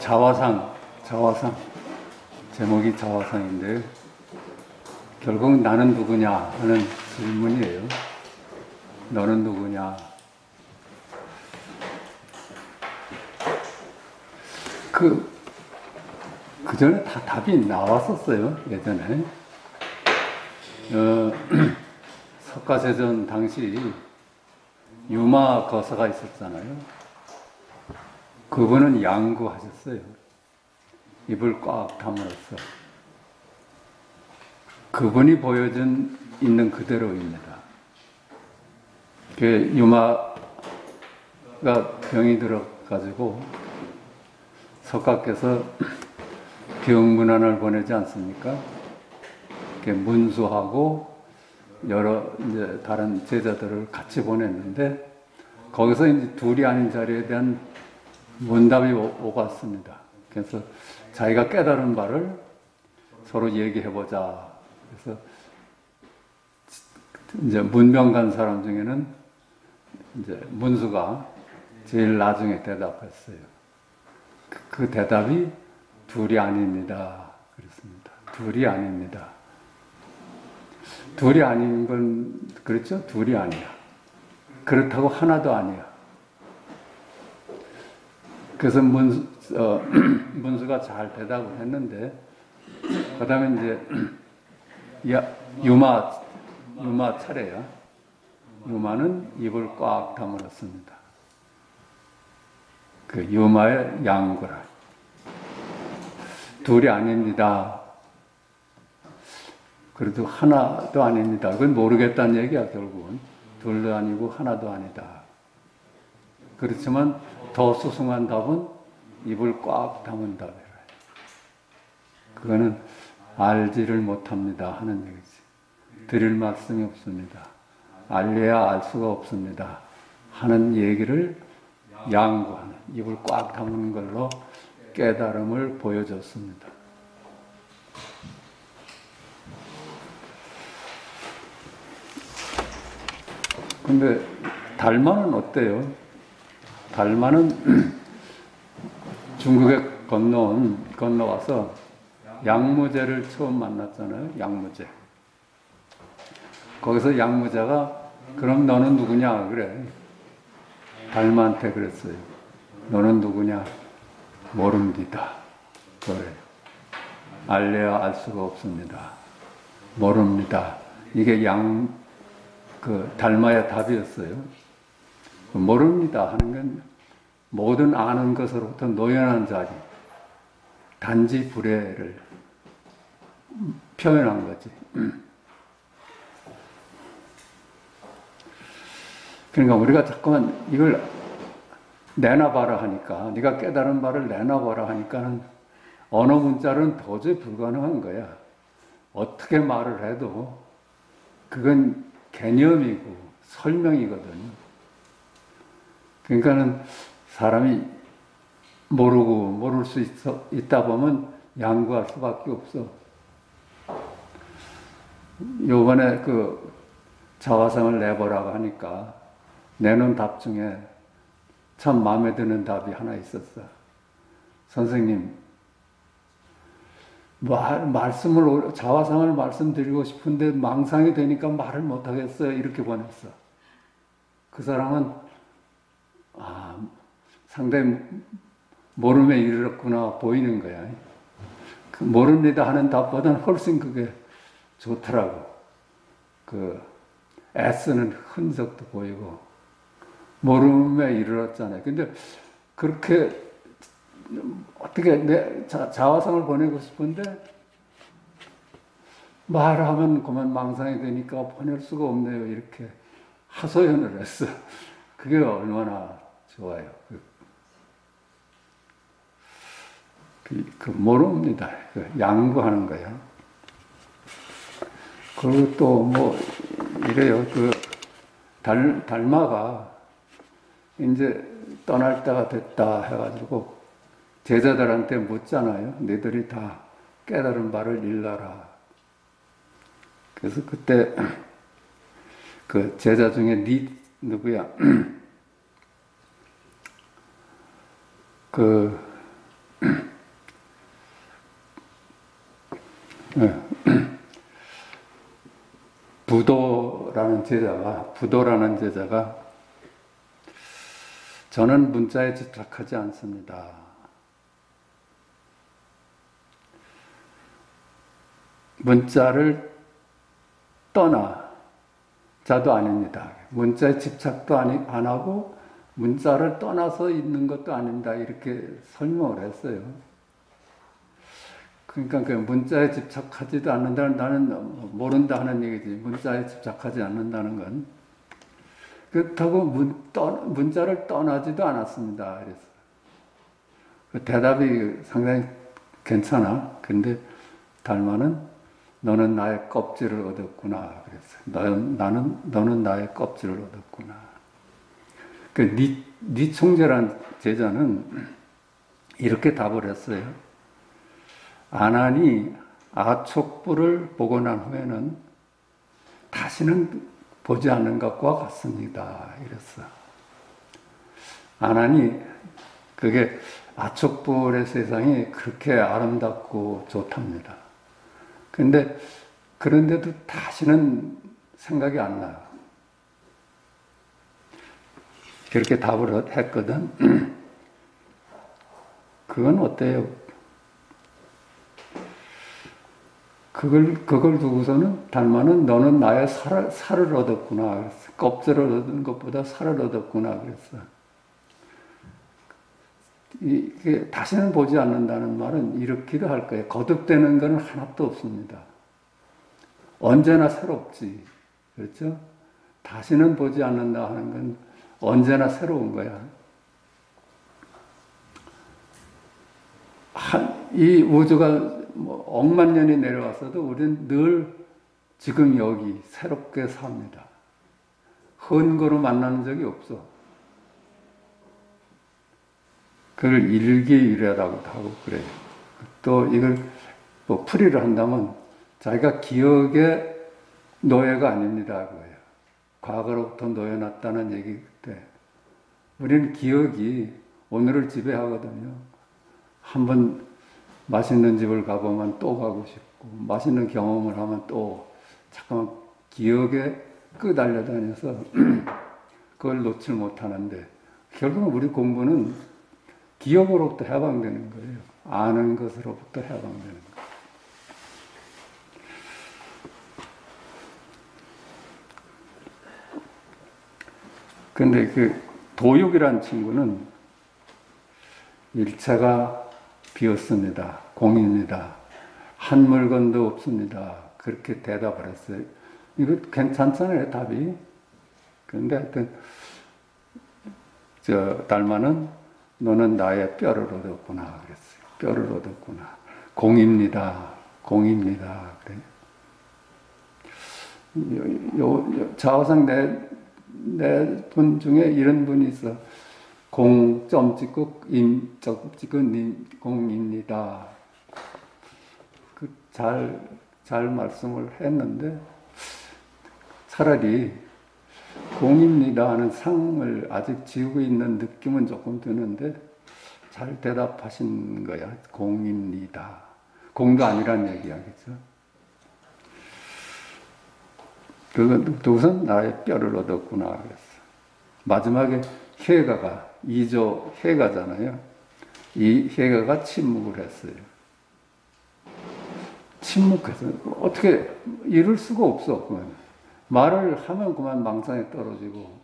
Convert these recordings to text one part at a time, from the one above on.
자화상. 제목이 자화상인데, 결국 나는 누구냐 하는 질문이에요. 너는 누구냐. 그 전에 다 답이 나왔었어요, 예전에. 석가세존 당시 유마 거사가 있었잖아요. 그분은 양구하셨어요. 입을 꽉 다물었어. 그분이 보여준 있는 그대로입니다. 그 유마가 병이 들어가지고 석가께서 병문안을 보내지 않습니까? 문수하고 여러 이제 다른 제자들을 같이 보냈는데 거기서 이제 둘이 아닌 자리에 대한 문답이 오갔습니다. 그래서 자기가 깨달은 바를 서로 얘기해보자. 그래서 이제 문명 간 사람 중에는 이제 문수가 제일 나중에 대답했어요. 그 대답이 둘이 아닙니다. 그렇습니다. 둘이 아닙니다. 둘이 아닌 건 그렇죠? 둘이 아니야. 그렇다고 하나도 아니야. 그래서 문수가 잘 대답을 했는데, 그 다음에 이제 유마 차례야. 유마는 입을 꽉 다물었습니다. 그 유마의 양구라. 둘이 아닙니다. 그래도 하나도 아닙니다. 그건 모르겠다는 얘기야, 결국은. 둘도 아니고 하나도 아니다. 그렇지만 더 수승한 답은 입을 꽉 다문 답이라. 그거는 알지를 못합니다 하는 얘기지. 드릴 말씀이 없습니다. 알려야 알 수가 없습니다 하는 얘기를 양구하는, 입을 꽉 다무는 걸로 깨달음을 보여줬습니다. 근데 달마는 어때요? 달마는 중국에 건너와서 양무제를 처음 만났잖아요. 양무제. 거기서 양무제가 그럼 너는 누구냐 그래. 달마한테 그랬어요. 너는 누구냐? 모릅니다. 그래. 알려야 알 수가 없습니다. 모릅니다. 이게 달마의 답이었어요. 모릅니다 하는 건 모든 아는 것으로부터 노연한 자리, 단지 불해를 표현한 거지. 그러니까 우리가 자꾸만 이걸 내놔봐라 하니까, 네가 깨달은 바를 내놔봐라 하니까는 언어 문자로는 도저히 불가능한 거야. 어떻게 말을 해도 그건 개념이고 설명이거든. 그러니까는 사람이 모를 수 있다 보면 양구할 수밖에 없어. 요번에 그 자화상을 내보라고 하니까 내놓은 답 중에 참 마음에 드는 답이 하나 있었어. 선생님, 자화상을 말씀드리고 싶은데 망상이 되니까 말을 못하겠어요. 이렇게 보냈어. 그 사람은 상당히 모름에 이르렀구나 보이는 거야. 그 모릅니다 하는 답보다는 훨씬 그게 좋더라고. 그 애쓰는 흔적도 보이고 모름에 이르렀잖아요. 근데 그렇게 어떻게 내 자화상을 보내고 싶은데 말하면 그만 망상이 되니까 보낼 수가 없네요. 이렇게 하소연을 했어. 그게 얼마나 좋아요. 모릅니다. 양구하는 거야. 그리고 또 이래요. 달마가 이제 떠날 때가 됐다 해가지고 제자들한테 묻잖아요. 너희들이 다 깨달은 바를 일러라. 그래서 그때 그 제자 중에 누구야? 예. 부도라는 제자가 저는 문자에 집착하지 않습니다. 문자를 떠나 자도 아닙니다. 문자에 집착도 안 하고 문자를 떠나서 있는 것도 아닙니다. 이렇게 설명을 했어요. 그러니까 그 문자에 집착하지도 않는다는, 나는 모른다 하는 얘기지. 문자에 집착하지 않는다는 건. 그렇다고 문자를 떠나지도 않았습니다. 그래서 그 대답이 상당히 괜찮아. 근데 달마는 너는 나의 껍질을 얻었구나. 그랬어요. 너는 나의 껍질을 얻었구나. 그 니총재란 제자는 이렇게 답을 했어요. 아난이 아촉부를 보고 난 후에는 다시는 보지 않는 것과 같습니다. 이랬어. 아난이 그게 아촉불의 세상이 그렇게 아름답고 좋답니다. 근데 그런데도 다시는 생각이 안 나요. 그렇게 답을 했거든. 그건 어때요? 그걸 두고서는 달마는 너는 나의 살을 얻었구나. 그랬어. 껍질을 얻은 것보다 살을 얻었구나. 그랬어. 이게 다시는 보지 않는다는 말은 이렇기도 할 거예요. 거듭되는 건 하나도 없습니다. 언제나 새롭지. 그렇죠? 다시는 보지 않는다 하는 건 언제나 새로운 거야. 이 우주가 뭐 억만 년이 내려왔어도 우리는 늘 지금 여기 새롭게 삽니다. 헌거로 만나는 적이 없어. 그걸 일기유래라고 하고 그래요. 또 이걸 뭐 풀이를 한다면 자기가 기억의 노예가 아닙니다. 그거예요. 과거로부터 놓여놨다는 얘기 때 우리는 기억이 오늘을 지배하거든요. 한번 맛있는 집을 가보면 또 가고 싶고 맛있는 경험을 하면 또 잠깐 기억에 끄달려다녀서 그걸 놓칠 못하는데 결국은 우리 공부는 기억으로부터 해방되는 거예요. 아는 것으로부터 해방되는 거예요. 근데 그 도육이라는 친구는 일체가 비었습니다. 공입니다. 한 물건도 없습니다. 그렇게 대답을 했어요. 이거 괜찮잖아요, 답이. 그런데 하여튼 달마는 너는 나의 뼈를 얻었구나 그랬어요. 뼈를 얻었구나. 공입니다. 공입니다. 그래. 자화상 네 분 중에 이런 분이 있어. 공점 찍고 임점 찍고 공입니다. 잘 말씀을 했는데 차라리 공입니다 하는 상을 아직 지우고 있는 느낌은 조금 드는데 잘 대답하신 거야. 공입니다. 공도 아니란 얘기야. 그죠? 그것은 나의 뼈를 얻었구나 그랬어. 마지막에 혜가가 2조 혜가잖아요. 이 혜가가 침묵을 했어요. 침묵해서 어떻게 이룰 수가 없어. 그만. 말을 하면 그만 망상에 떨어지고.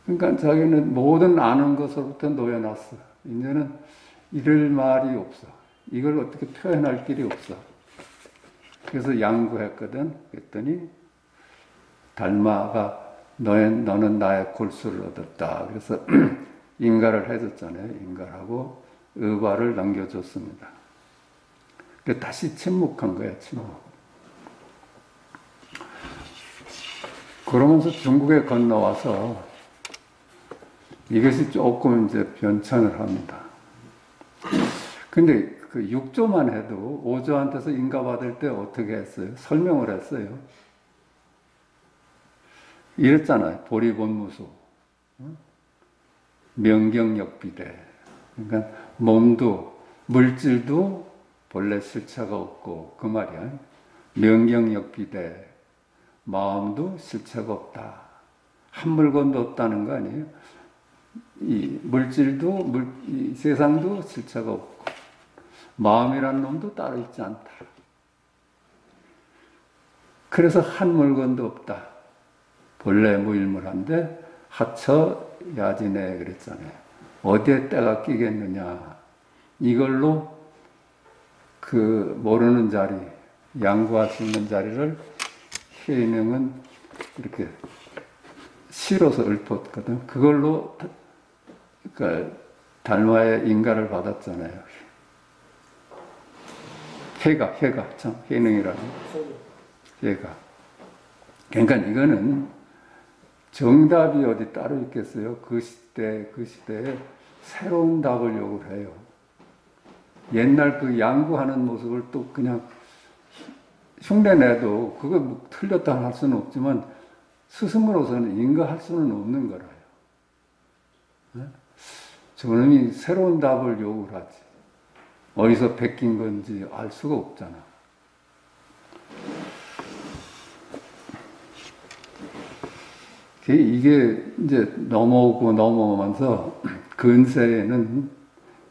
그러니까 자기는 모든 아는 것으로부터 놓여놨어. 이제는 이럴 말이 없어. 이걸 어떻게 표현할 길이 없어. 그래서 양구했거든. 그랬더니 달마가 너는 나의 골수를 얻었다. 그래서 인가를 해줬잖아요. 인가하고 의발을 남겨줬습니다. 다시 침묵한 거야. 침묵. 그러면서 중국에 건너와서 이것이 조금 이제 변천을 합니다. 근데 그 6조만 해도 5조한테서 인가받을 때 어떻게 했어요? 설명을 했어요. 이랬잖아요. 보리본무수. 명경역비대. 그러니까 몸도, 물질도 본래 실체가 없고 그 말이야. 명경역비대 마음도 실체가 없다. 한 물건도 없다는 거 아니에요? 이 물질도 이 세상도 실체가 없고 마음이라는 놈도 따로 있지 않다. 그래서 한 물건도 없다. 본래 무일물한데 하처 야진에 그랬잖아요. 어디에 때가 끼겠느냐. 이걸로 그 모르는 자리, 양구할 수 있는 자리를 해능은 이렇게 실어서 읊었거든. 그걸로 그러니까 달마의 인가를 받았잖아요. 해가 참 해능이라는 해가. 그러니까 이거는 정답이 어디 따로 있겠어요? 그 시대에 새로운 답을 요구해요. 옛날 그 양구하는 모습을 또 그냥 흉내내도 그거 뭐 틀렸다 할 수는 없지만 스승으로서는 인가할 수는 없는 거라요. 네? 저놈이 새로운 답을 요구를 하지. 어디서 베낀 건지 알 수가 없잖아. 이게 이제 넘어오면서 근세에는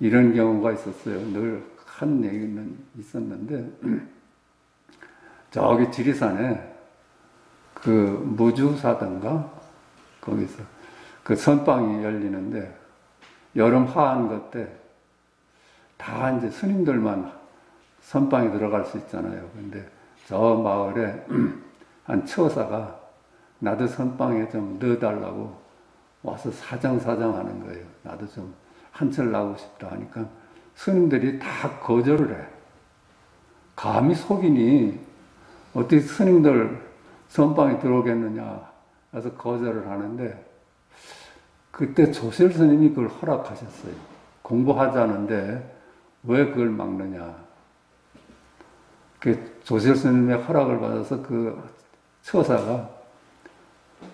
이런 경우가 있었어요. 늘 한 얘기는 있었는데 저기 지리산에 그 무주사든가 거기서 그 선방이 열리는데 여름 하한 때 다 이제 스님들만 선방에 들어갈 수 있잖아요. 근데 저 마을에 한 처사가 나도 선방에 좀 넣어달라고 와서 사정사정하는 거예요. 나도 좀 한철 나고 싶다 하니까 스님들이 다 거절을 해. 감히 속이니 어떻게 스님들 선방에 들어오겠느냐 해서 거절을 하는데 그때 조실 스님이 그걸 허락하셨어요. 공부하자는데 왜 그걸 막느냐. 그 조실 스님의 허락을 받아서 그 처사가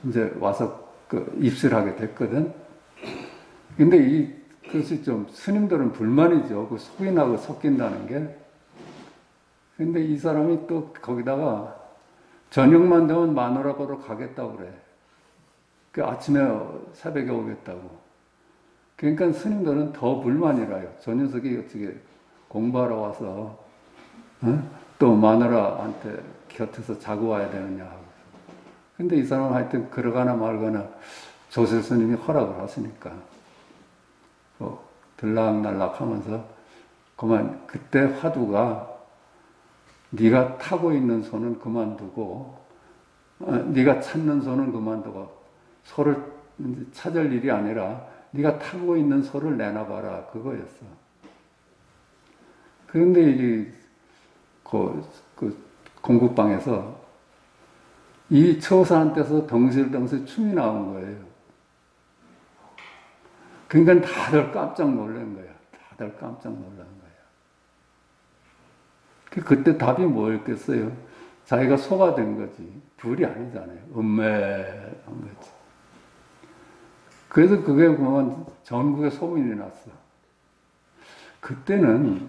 이제 와서 그 입실하게 됐거든. 근데 그것이 좀 스님들은 불만이죠. 그 속이 나고 섞인다는 게. 근데 이 사람이 또 거기다가 저녁만 되면 마누라 보러 가겠다고 그래. 그 아침에 새벽에 오겠다고. 그러니까 스님들은 더 불만이라요. 저 녀석이 어떻게 공부하러 와서 또 마누라한테 곁에서 자고 와야 되느냐 하고. 근데 이 사람은 하여튼 그러거나 말거나 조실 스님이 허락을 하시니까 들락날락 하면서 그만 그때 화두가 네가 타고 있는 손은 그만두고 네가 찾는 손은 그만두고 소를 찾을 일이 아니라 네가 타고 있는 소를 내놔봐라 그거였어. 그런데 그 공부방에서 이 처사한테서 덩실덩실 춤이 나온 거예요. 그러니까 다들 깜짝 놀란 거야. 다들 깜짝 놀란 거야. 그때 답이 뭐였겠어요? 자기가 소가 된 거지. 불이 아니잖아요. 음매한 거지. 그래서 그게 보면 전국에 소문이 났어. 그때는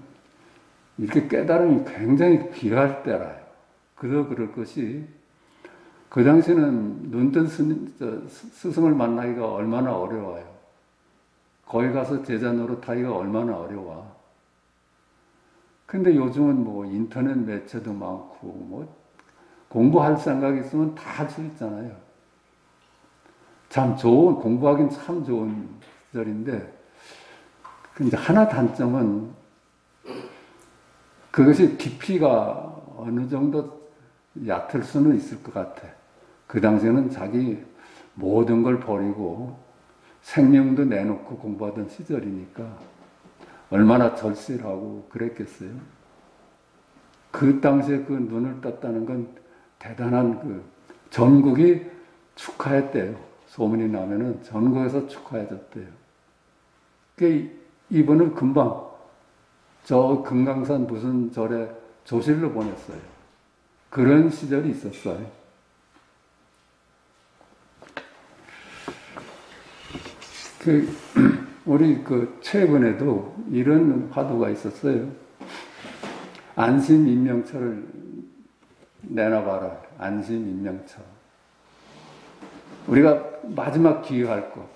이렇게 깨달음이 굉장히 귀할 때라요. 그래서 그럴 것이 그 당시는 눈뜬 스승을 만나기가 얼마나 어려워요. 거기 가서 제자 노릇하기가 얼마나 어려워. 근데 요즘은 뭐 인터넷 매체도 많고 뭐 공부할 생각 있으면 다 할 수 있잖아요. 참 공부하기는 참 좋은 시절인데, 근데 하나 단점은 그것이 깊이가 어느 정도 얕을 수는 있을 것 같아. 그 당시에는 자기 모든 걸 버리고 생명도 내놓고 공부하던 시절이니까 얼마나 절실하고 그랬겠어요. 그 당시에 그 눈을 떴다는 건 대단한 그 전국이 축하했대요. 소문이 나면은 전국에서 축하해줬대요. 이분을 금방 저 금강산 무슨 절에 조실로 보냈어요. 그런 시절이 있었어요. 우리 최근에도 이런 화두가 있었어요. 안심인명처를 내놔봐라. 안심인명처. 우리가 마지막 기회할 것.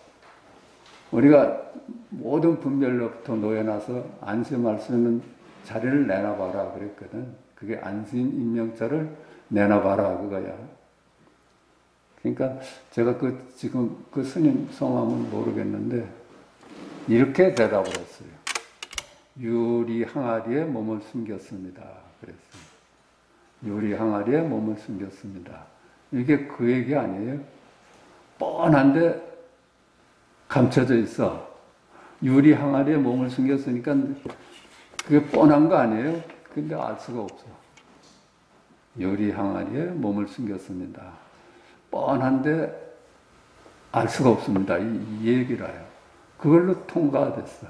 우리가 모든 분별로부터 놓여나서 안심할 수 있는 자리를 내놔봐라 그랬거든. 그게 안심인명처를 내놔봐라 그거야. 그러니까 제가 지금 그 스님 성함은 모르겠는데 이렇게 대답을 했어요. 유리 항아리에 몸을 숨겼습니다. 그랬어요. 유리 항아리에 몸을 숨겼습니다. 이게 그 얘기 아니에요? 뻔한데 감춰져 있어. 유리 항아리에 몸을 숨겼으니까 그게 뻔한 거 아니에요? 근데 알 수가 없어. 유리 항아리에 몸을 숨겼습니다. 뻔한데 알 수가 없습니다. 이 얘기를 해요. 그걸로 통과가 됐어.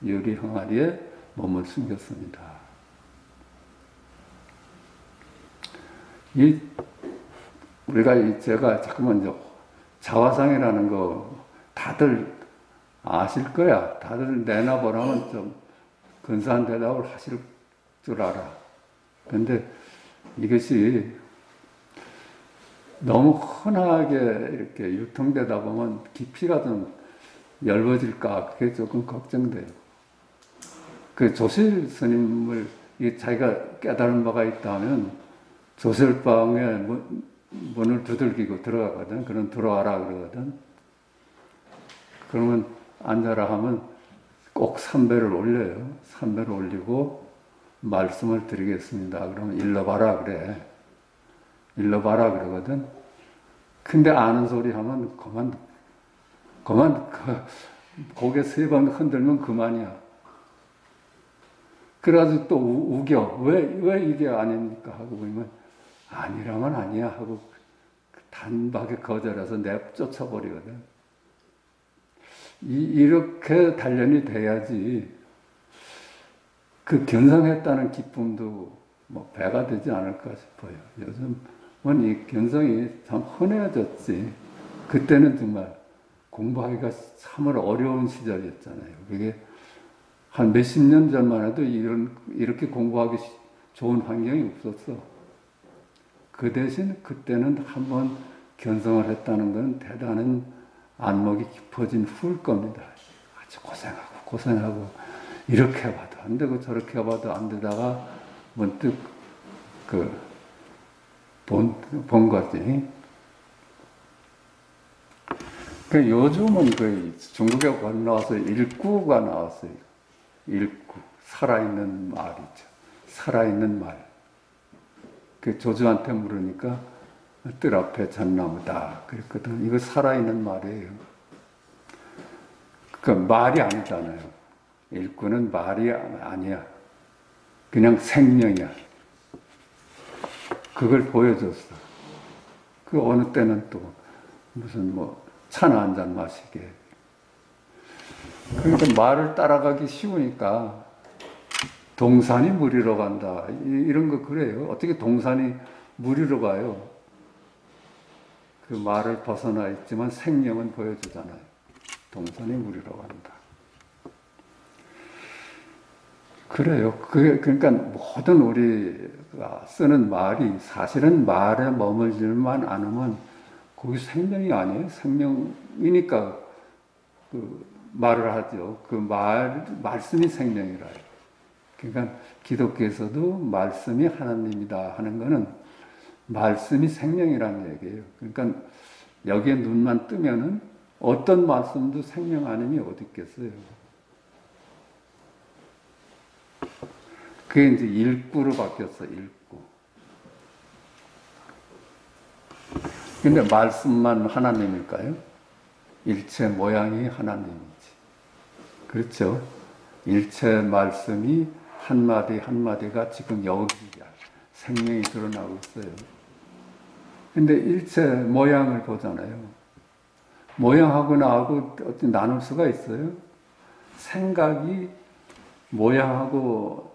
유리 항아리에 몸을 숨겼습니다. 제가 자꾸만 자화상이라는 거 다들 아실 거야. 다들 내놔보라면 좀 근사한 대답을 하실 줄 알아. 근데 이것이 너무 흔하게 이렇게 유통되다 보면 깊이가 좀 얇아질까 그게 조금 걱정돼요. 그 조실 스님을 자기가 깨달은 바가 있다면 조실방에 문을 두들기고 들어가거든. 그럼 들어와라 그러거든. 그러면 앉아라 하면 꼭 삼배를 올려요. 삼배를 올리고 말씀을 드리겠습니다. 그러면 일러봐라 그래. 일러봐라 그러거든. 근데 아는 소리 하면 그만 고개 3번 흔들면 그만이야. 그래가지고 또 우겨. 왜 이게 아닙니까? 하고 보면 아니라면 아니야 하고 단박에 거절해서 내쫓아버리거든. 이렇게 단련이 돼야지 그 견성했다는 기쁨도 뭐 배가 되지 않을까 싶어요. 요즘은 이 견성이 참 흔해졌지. 그때는 정말 공부하기가 참으로 어려운 시절이었잖아요. 그게 한 몇십 년 전만 해도 이렇게 공부하기 좋은 환경이 없었어. 그 대신 그때는 한번 견성을 했다는 건 대단한 안목이 깊어진 후일 겁니다. 아주 고생하고 이렇게 봐도 안 되고 저렇게 봐도 안 되다가 문득 본 거지. 요즘은 중국에 건너와서 일구가 나왔어요. 일구. 살아있는 말이죠. 살아있는 말. 조주한테 물으니까 뜰 앞에 잣나무다. 그랬거든. 이거 살아있는 말이에요. 말이 아니잖아요. 일구는 말이 아니야. 그냥 생명이야. 그걸 보여줬어. 어느 때는 또 무슨 차나 한잔 마시게. 그러니까 말을 따라가기 쉬우니까 동산이 무리로 간다. 이런 거 그래요. 어떻게 동산이 무리로 가요? 그 말을 벗어나 있지만 생명은 보여주잖아요. 동산이 무리로 간다. 그래요. 그러니까 모든 우리가 쓰는 말이 사실은 말에 머물지만 않으면 그게 생명이 아니에요. 생명이니까 말을 하죠. 말씀이 생명이라요. 그러니까 기독교에서도 말씀이 하나님이다 하는 거는 말씀이 생명이라는 얘기예요. 그러니까 여기에 눈만 뜨면은 어떤 말씀도 생명 아님이 어디 있겠어요. 그게 이제 일구로 바뀌었어, 일구. 근데 말씀만 하나님일까요? 일체 모양이 하나님이지. 그렇죠? 일체 말씀이 한마디 한마디가 지금 여기야. 생명이 드러나고 있어요. 근데 일체 모양을 보잖아요. 모양하고 나하고 어떻게 나눌 수가 있어요? 생각이 모양하고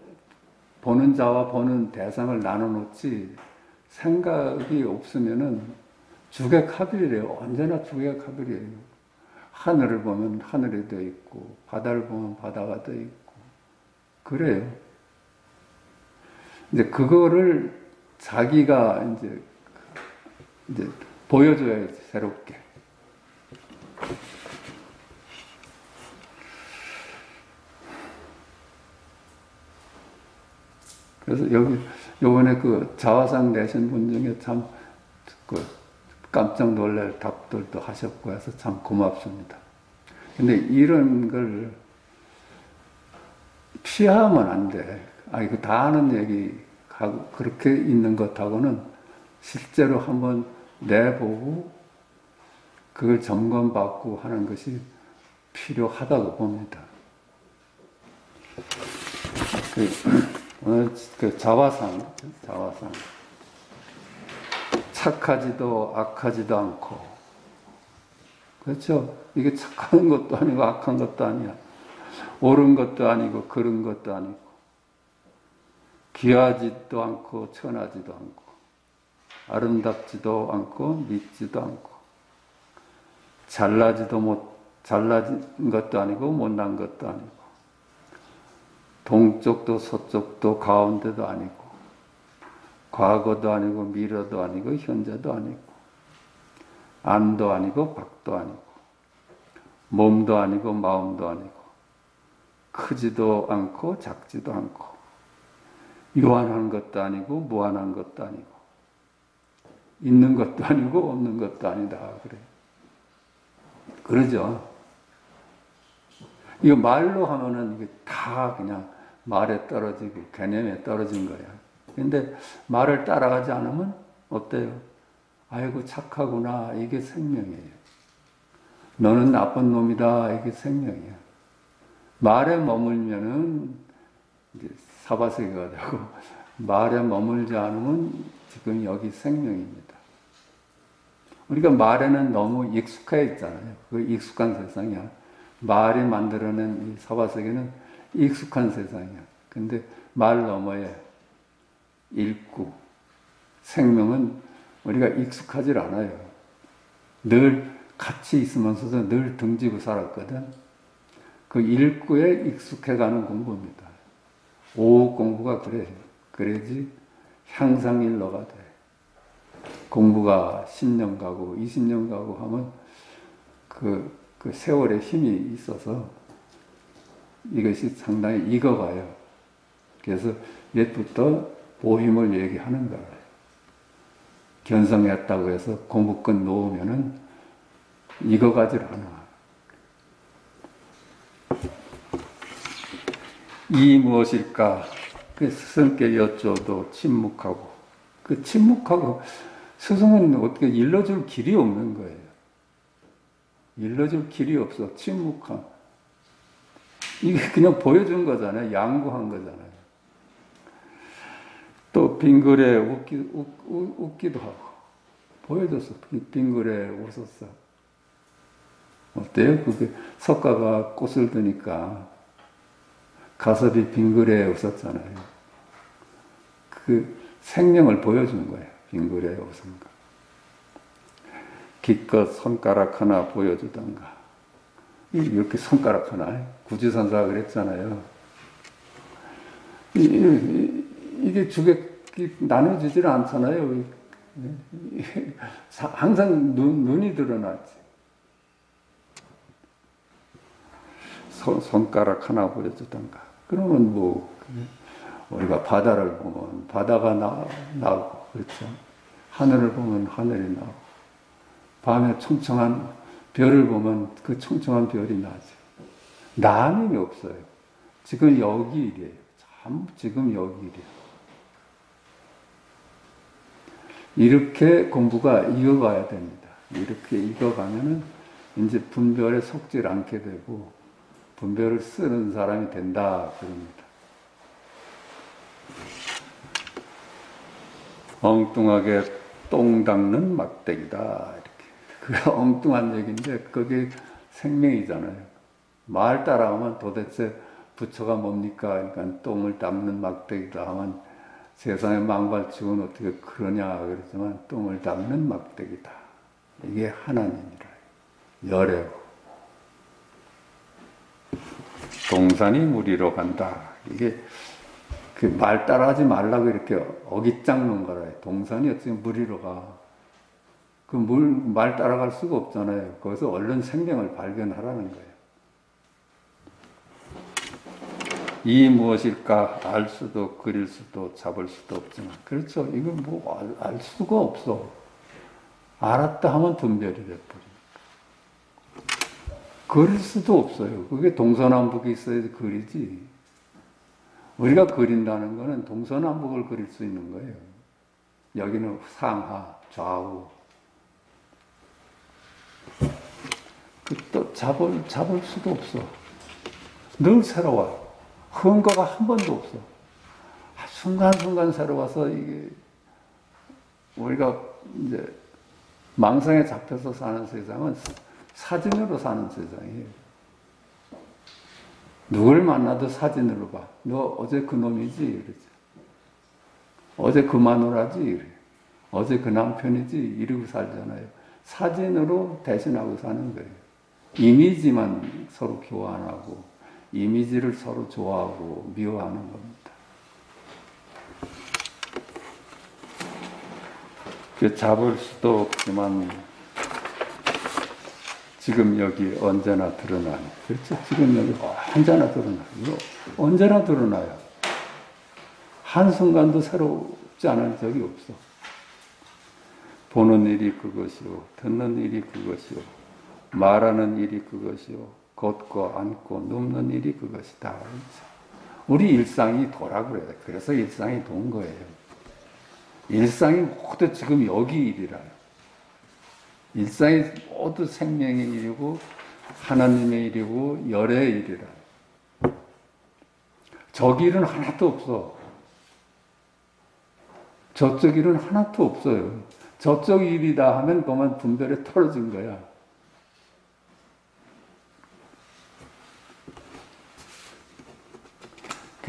보는 자와 보는 대상을 나눠놓지 생각이 없으면은 주객합일이에요. 언제나 주객합일이에요. 하늘을 보면 하늘이 돼 있고 바다를 보면 바다가 돼 있고 그래요. 이제 그거를 자기가 이제 보여줘야지, 새롭게. 그래서 요번에 그 자화상 내신 분 중에 참, 깜짝 놀랄 답들도 하셨고 해서 참 고맙습니다. 근데 이런 걸 피하면 안 돼. 이거 다 아는 얘기하고, 그렇게 있는 것하고는 실제로 한번 내보고, 그걸 점검받고 하는 것이 필요하다고 봅니다. 오늘 자화상. 착하지도 악하지도 않고. 그렇죠? 이게 착한 것도 아니고 악한 것도 아니야. 옳은 것도 아니고 그른 것도 아니고. 귀하지도 않고 천하지도 않고. 아름답지도 않고 밉지도 않고. 잘나진 것도 아니고 못난 것도 아니고. 동쪽도 서쪽도 가운데도 아니고. 과거도 아니고 미래도 아니고 현재도 아니고 안도 아니고 밖도 아니고 몸도 아니고 마음도 아니고 크지도 않고 작지도 않고 유한한 것도 아니고 무한한 것도 아니고 있는 것도 아니고 없는 것도 아니다 그래. 그러죠. 이거 말로 하면은 이게 다 그냥 말에 떨어지고 개념에 떨어진 거야. 근데 말을 따라가지 않으면 어때요? 아이고 착하구나. 이게 생명이에요. 너는 나쁜 놈이다. 이게 생명이야. 말에 머물면은 이제 사바세계가 되고 말에 머물지 않으면 지금 여기 생명입니다. 우리가 말에는 너무 익숙해 있잖아요. 그 익숙한 세상이야. 말이 만들어낸 이 사바세계는 익숙한 세상이야. 근데 말 너머에 일구, 생명은 우리가 익숙하지 않아요. 늘 같이 있으면서도 늘 등지고 살았거든. 그 일구에 익숙해가는 공부입니다. 오후 공부가 그래. 그래야지 향상일로가 돼. 공부가 10년 가고 20년 가고 하면 그 세월의 힘이 있어서 이것이 상당히 익어가요. 그래서 옛부터 보힘을 얘기하는 거예요. 견성했다고 해서 공부 끝 놓으면은 익어가질 않아. 이 무엇일까? 그 스승께 여쭤도 침묵하고, 그 침묵하고 스승은 어떻게 일러줄 길이 없는 거예요. 일러줄 길이 없어. 침묵함. 이게 그냥 보여준 거잖아요. 양구한 거잖아요. 또 빙글에 웃기도 하고 보여줬어. 빙글에 웃었어. 어때요? 그게 석가가 꽃을 드니까 가섭이 빙글에 웃었잖아요. 그 생명을 보여준 거예요. 빙글에 웃은 거. 기껏 손가락 하나 보여주던가. 이렇게 손가락 하나 구지선사가 그랬잖아요. 이게 나눠지질 않잖아요. 항상 눈이 드러나지. 손가락 하나 보여주던가. 그러면 우리가 바다를 보면 바다가 나오고, 그렇죠. 하늘을 보면 하늘이 나오고, 밤에 청청한 별을 보면 그 청청한 별이 나죠. 나눔이 없어요. 지금 여기 일이에요. 참 지금 여기 일이에요. 이렇게 공부가 익어가야 됩니다. 이렇게 익어가면은 이제 분별에 속질 않게 되고 분별을 쓰는 사람이 된다 그럽니다. 엉뚱하게 똥 닦는 막대기다 이렇게. 그 엉뚱한 얘기인데 그게 생명이잖아요. 말 따라하면 도대체 부처가 뭡니까? 그러니까 똥을 닦는 막대기다 하면 세상에 망발치고는 어떻게 그러냐 그러지만 똥을 닦는 막대기다. 이게 하나님이라. 열애고. 동산이 무리로 간다. 이게 말 따라하지 말라고 이렇게 어깃장 놓은 거라. 동선이 어떻게 무리로 가. 말 따라갈 수가 없잖아요. 거기서 얼른 생명을 발견하라는 거예요. 이 무엇일까 알 수도 그릴 수도 잡을 수도 없지만, 그렇죠. 이건 뭐 알 수가 없어. 알았다 하면 분별이 돼버려. 그릴 수도 없어요. 그게 동서남북이 있어야지 그리지. 우리가 그린다는 거는 동서남북을 그릴 수 있는 거예요. 여기는 상하, 좌우. 또 잡을 수도 없어. 늘 새로워. 흥거가 한 번도 없어. 순간순간 새로워서 이게 우리가 이제 망상에 잡혀서 사는 세상은 사진으로 사는 세상이에요. 누굴 만나도 사진으로 봐. 너 어제 그 놈이지? 이러죠. 어제 그 마누라지? 이래. 어제 그 남편이지? 이러고 살잖아요. 사진으로 대신하고 사는 거예요. 이미지만 서로 교환하고 이미지를 서로 좋아하고 미워하는 겁니다. 잡을 수도 없지만 지금 여기 언제나 드러나요. 그렇죠? 지금 여기 언제나 드러나요. 언제나 드러나요. 한순간도 새롭지 않은 적이 없어. 보는 일이 그것이요. 듣는 일이 그것이요. 말하는 일이 그것이요. 걷고 앉고 눕는 일이 그것이다. 우리 일상이 도라 그래요. 그래서 일상이 돈 거예요. 일상이 모두 지금 여기 일이라요. 일상이 모두 생명의 일이고 하나님의 일이고 열의 일이라. 저기 일은 하나도 없어. 저쪽 일은 하나도 없어요. 저쪽 일이다 하면 그만 분별에 떨어진 거야.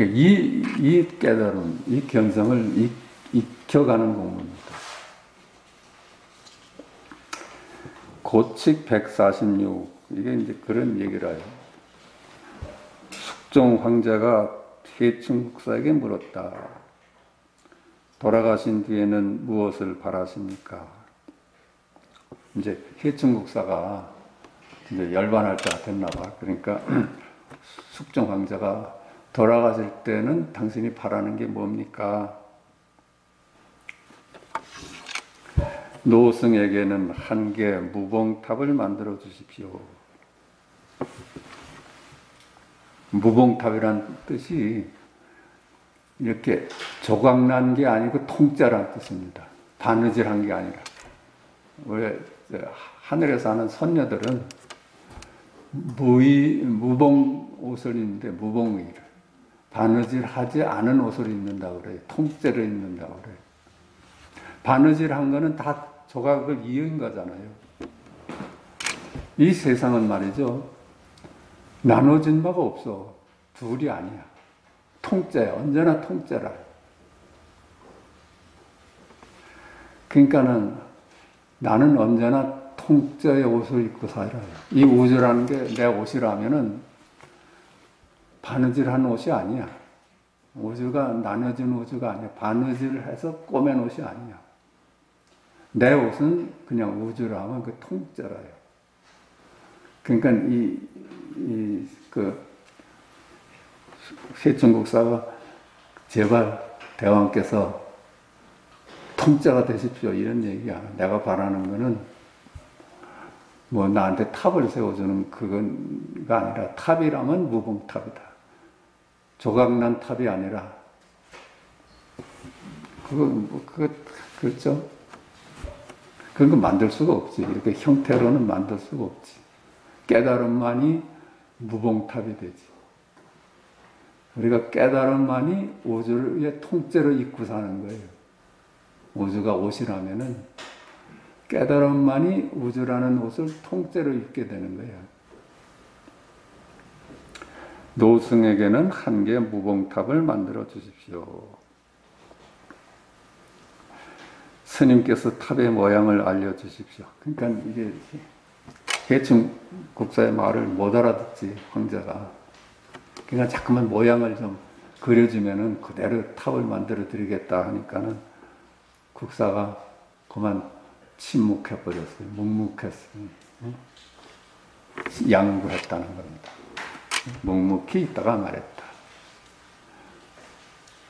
이 깨달음, 이 견성을 익혀가는 공부입니다. 고칙 146, 이게 이제 그런 얘기를 해요. 숙종 황제가 해충국사에게 물었다. 돌아가신 뒤에는 무엇을 바라십니까? 이제 해충국사가 이제 열반할 때가 됐나 봐. 그러니까 숙종 황제가 돌아가실 때는 당신이 바라는 게 뭡니까? 노승에게는 한 개 무봉탑을 만들어 주십시오. 무봉탑이란 뜻이 이렇게 조각난 게 아니고 통짜란 뜻입니다. 바느질한 게 아니라. 왜 하늘에 사는 선녀들은 무봉 옷을 입는데 무봉의를 바느질하지 않은 옷을 입는다고 그래요. 통째로 입는다고 그래요. 바느질한 거는 다 조각을 이은 거잖아요. 이 세상은 말이죠. 나눠진 바가 없어. 둘이 아니야. 통째야. 언제나 통째라. 그러니까는 나는 언제나 통째의 옷을 입고 살아요. 이 우주라는 게 내 옷이라면은 바느질한 옷이 아니야. 우주가 나눠진 우주가 아니야. 바느질을 해서 꼬맨 옷이 아니야. 내 옷은 그냥 우주라 하면 그 통째라요. 그러니까 해충국사가 제발 대왕께서 통째가 되십시오. 이런 얘기야. 내가 바라는 거는 뭐 나한테 탑을 세워주는 그건가 아니라 탑이라면 무봉탑이다. 조각난 탑이 아니라 그렇죠? 그런 거 만들 수가 없지. 이렇게 형태로는 만들 수가 없지. 깨달음만이 무봉탑이 되지. 우리가 깨달음만이 우주의 통째로 입고 사는 거예요. 우주가 옷이라면은 깨달음만이 우주라는 옷을 통째로 입게 되는 거예요. 노승에게는 한 개 무봉탑을 만들어 주십시오. 스님께서 탑의 모양을 알려주십시오. 그러니까 이게 해충국사의 말을 못 알아듣지, 황제가. 그러니까 자꾸만 모양을 좀 그려주면은 그대로 탑을 만들어 드리겠다 하니까는 국사가 그만 침묵해 버렸어요. 묵묵했어요. 양구했다는 겁니다. 묵묵히 있다가 말했다.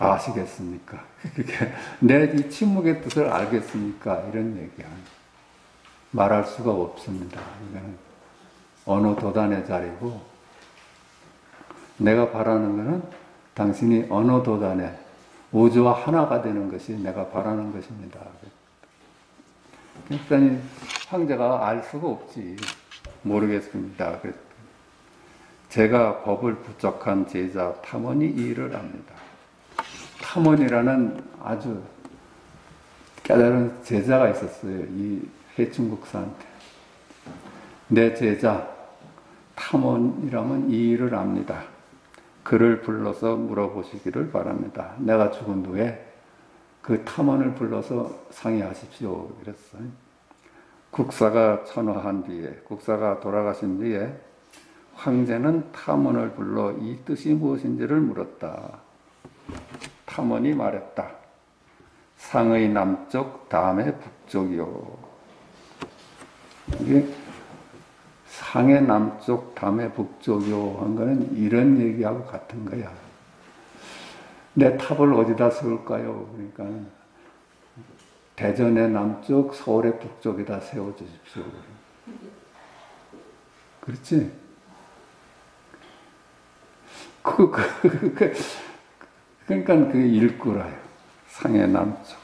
아시겠습니까? 내 이 침묵의 뜻을 알겠습니까? 이런 얘기야. 말할 수가 없습니다. 이거는 어느 도단의 자리고, 내가 바라는 것은 당신이 어느 도단에 우주와 하나가 되는 것이 내가 바라는 것입니다. 그랬더니 황제가 알 수가 없지. 모르겠습니다. 제가 법을 부족한 제자 탐원이 이 일을 압니다. 탐원이라는 아주 깨달은 제자가 있었어요. 이 해충국사한테. 내 제자 탐원이라면 이 일을 압니다. 그를 불러서 물어보시기를 바랍니다. 내가 죽은 후에 그 탐원을 불러서 상의하십시오. 그랬어요. 국사가 천화한 뒤에, 국사가 돌아가신 뒤에 황제는 탐원을 불러 이 뜻이 무엇인지를 물었다. 탐원이 말했다. 상의 남쪽, 다음의 북쪽이요. 이게 상의 남쪽, 담의 북쪽이요 한 거는 이런 얘기하고 같은 거야. 내 탑을 어디다 세울까요? 그러니까 대전의 남쪽, 서울의 북쪽에다 세워주십시오. 그렇지? 그러니까 그 일구라요. 상의 남쪽,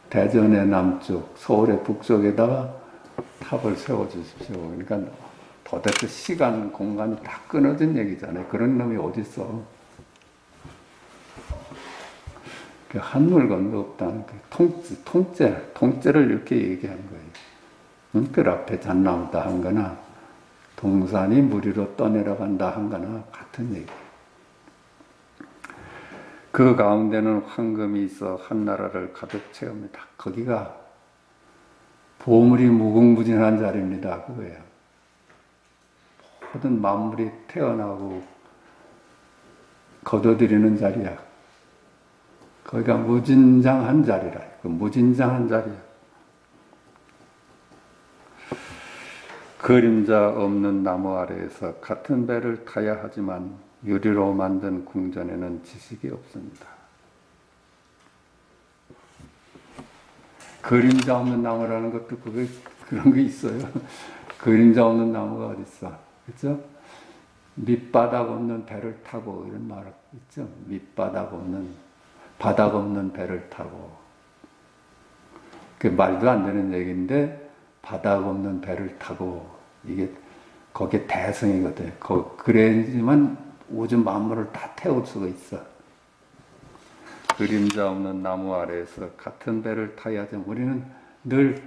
대전의 남쪽, 서울의 북쪽에다가 탑을 세워주십시오. 그러니까 도대체 시간, 공간이 다 끊어진 얘기잖아요. 그런 놈이 어딨어. 한 물건도 없다는 통째를 이렇게 얘기한 거예요. 뜰 앞에 잣나무다 한 거나 동산이 물 위로 떠내려간다 한 거나 같은 얘기예요. 그 가운데는 황금이 있어 한나라를 가득 채웁니다. 거기가 보물이 무궁무진한 자리입니다. 그거예요. 모든 만물이 태어나고 거둬들이는 자리야. 거기가 무진장한 자리라. 그 무진장한 자리야. 그림자 없는 나무 아래에서 같은 배를 타야 하지만 유리로 만든 궁전에는 지식이 없습니다. 그림자 없는 나무라는 것도 그런 게 있어요. 그림자 없는 나무가 어디 있어? 그렇죠? 밑바닥 없는 배를 타고 이런 말 있죠? 밑바닥 없는 바닥 없는 배를 타고. 그 말도 안 되는 얘기인데 바닥 없는 배를 타고 이게 거기에 대성이거든. 그래야지만 우주 만물을 다 태울 수가 있어. 그림자 없는 나무 아래에서 같은 배를 타야지. 우리는 늘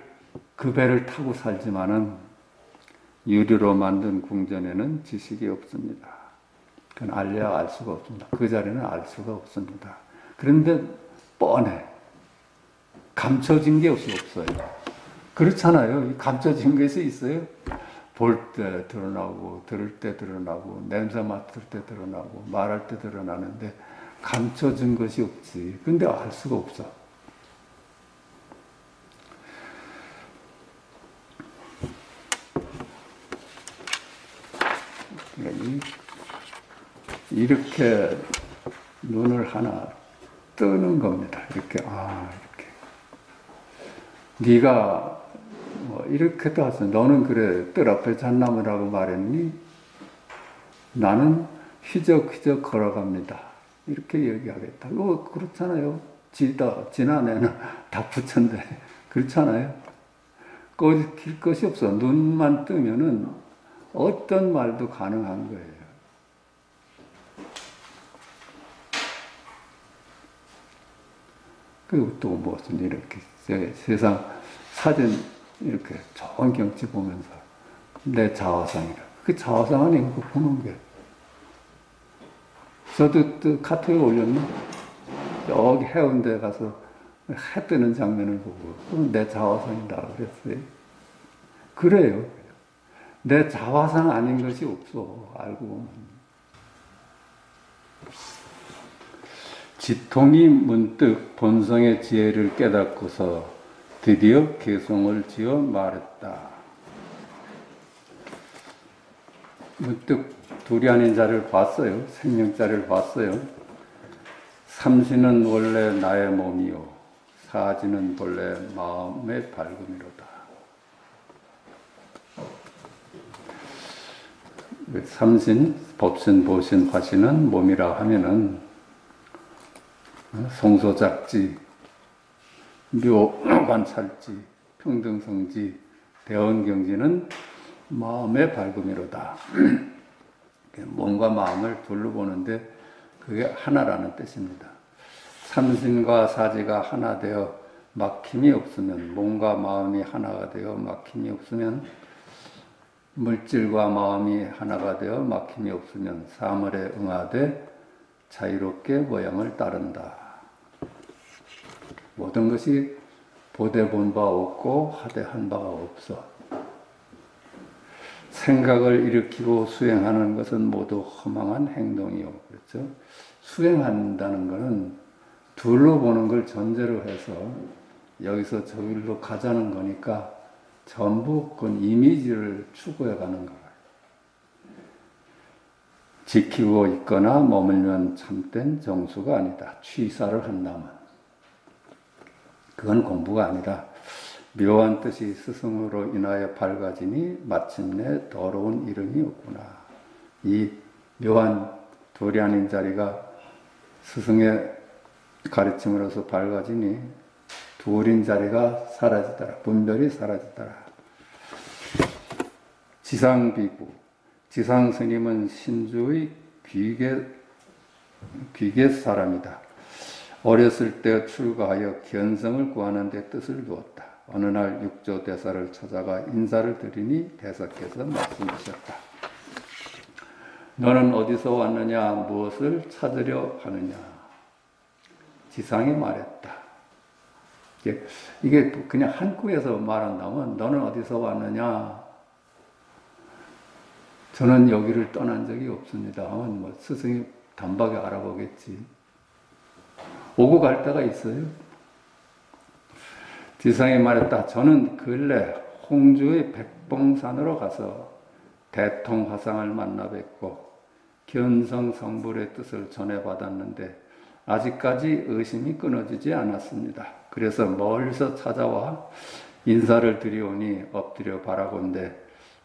그 배를 타고 살지만은 유리로 만든 궁전에는 지식이 없습니다. 그건 알려야 알 수가 없습니다. 그 자리는 알 수가 없습니다. 그런데 뻔해. 감춰진 게 없어요. 그렇잖아요. 감춰진 것이 있어요. 볼 때 드러나고, 들을 때 드러나고, 냄새 맡을 때 드러나고, 말할 때 드러나는데 감춰진 것이 없지. 근데 알 수가 없어. 이렇게 눈을 하나 뜨는 겁니다. 이렇게, 이렇게. 네가 뭐 이렇게도 하세요. 너는 그래 뜰 앞에 잣나무라고 말했니? 나는 휘적휘적 걸어갑니다. 이렇게 얘기하겠다. 그렇잖아요. 지난해는 다 붙였는데 그렇잖아요. 꺼질 것이 없어. 눈만 뜨면은 어떤 말도 가능한 거예요. 그리고 또 무슨 이렇게 세상 사진 이렇게 좋은 경치 보면서 내 자화상이라. 그 자화상 아니고 그거 보는 게. 저도 또 카톡에 올렸나? 여기 해운대 가서 해 뜨는 장면을 보고 그건 내 자화상이다 그랬어요. 그래요. 내 자화상 아닌 것이 없어. 알고 보면. 지통이 문득 본성의 지혜를 깨닫고서 드디어 개송을 지어 말했다. 문득 둘이 아닌 자를 봤어요. 생명자를 봤어요. 삼신은 원래 나의 몸이요 사지는 본래 마음의 밝음이로다. 삼신, 법신, 보신, 화신은 몸이라 하면은 송소작지, 묘관찰지, 평등성지, 대언경지는 마음의 밝음이로다. 몸과 마음을 둘로 보는데 그게 하나라는 뜻입니다. 삼신과 사지가 하나 되어 막힘이 없으면, 몸과 마음이 하나가 되어 막힘이 없으면, 물질과 마음이 하나가 되어 막힘이 없으면 사물에 응하되 자유롭게 모양을 따른다. 모든 것이 보되 본 바 없고 하되 한 바가 없어. 생각을 일으키고 수행하는 것은 모두 허망한 행동이요. 그렇죠? 수행한다는 것은 둘로 보는 걸 전제로 해서 여기서 저기로 가자는 거니까 전부 그 이미지를 추구해 가는 거예요. 지키고 있거나 머물면 참된 정수가 아니다. 취사를 한다면. 그건 공부가 아니라 묘한 뜻이 스승으로 인하여 밝아지니 마침내 더러운 이름이 없구나. 이 묘한 둘이 아닌 자리가 스승의 가르침으로서 밝아지니 둘인 자리가 사라지더라. 분별이 사라지더라. 지상비구. 지상스님은 신주의 귀계 사람이다. 어렸을 때 출가하여 견성을 구하는 데 뜻을 두었다. 어느 날 육조 대사를 찾아가 인사를 드리니 대사께서 말씀하셨다. 너는 어디서 왔느냐? 무엇을 찾으려 하느냐? 지상이 말했다. 이게 그냥 한국에서 말한다면 너는 어디서 왔느냐? 저는 여기를 떠난 적이 없습니다 하면 뭐 스승이 단박에 알아보겠지. 오고 갈 때가 있어요. 지상이 말했다. 저는 근래 홍주의 백봉산으로 가서 대통화상을 만나 뵙고 견성성불의 뜻을 전해받았는데 아직까지 의심이 끊어지지 않았습니다. 그래서 멀리서 찾아와 인사를 드리오니 엎드려 바라건대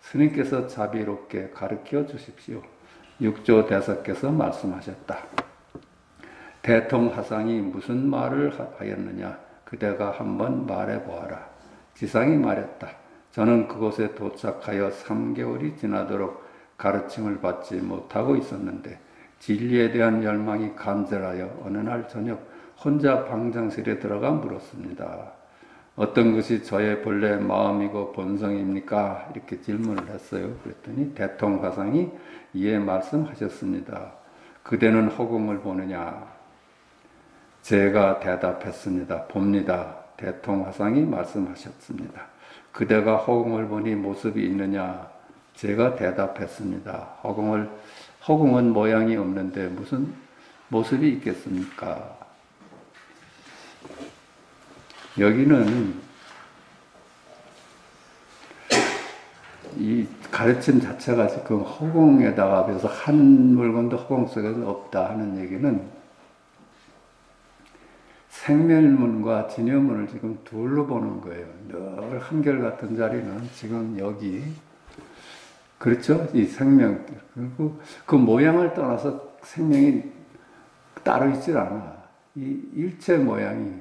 스님께서 자비롭게 가르쳐 주십시오. 육조 대사께서 말씀하셨다. 대통화상이 무슨 말을 하였느냐? 그대가 한번 말해보아라. 지상이 말했다. 저는 그곳에 도착하여 3개월이 지나도록 가르침을 받지 못하고 있었는데 진리에 대한 열망이 간절하여 어느 날 저녁 혼자 방장실에 들어가 물었습니다. 어떤 것이 저의 본래 마음이고 본성입니까? 이렇게 질문을 했어요. 그랬더니 대통화상이 이에 말씀하셨습니다. 그대는 허공을 보느냐? 제가 대답했습니다. 봅니다. 대통화상이 말씀하셨습니다. 그대가 허공을 보니 모습이 있느냐? 제가 대답했습니다. 허공은 모양이 없는데 무슨 모습이 있겠습니까? 여기는 이 가르침 자체가 지금 허공에다가 비해서 한 물건도 허공 속에서 없다 하는 얘기는 생멸문과 진여문을 지금 둘로 보는 거예요. 늘 한결같은 자리는 지금 여기, 그렇죠? 이 생명, 그리고 그 모양을 떠나서 생명이 따로 있질 않아. 이 일체 모양이,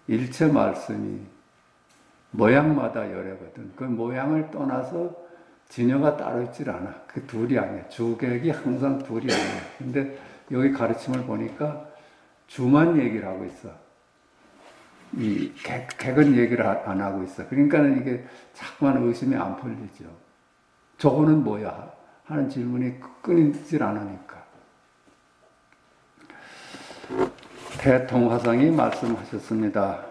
일체 말씀이 모양마다 열애거든. 그 모양을 떠나서 진여가 따로 있질 않아. 그 둘이 아니야. 주객이 항상 둘이 아니야. 근데 여기 가르침을 보니까 주만 얘기를 하고 있어. 이 객은 얘기를 안 하고 있어. 그러니까 이게 자꾸만 의심이 안 풀리죠. 저거는 뭐야? 하는 질문이 끊이질 않으니까. 대통화상이 말씀하셨습니다.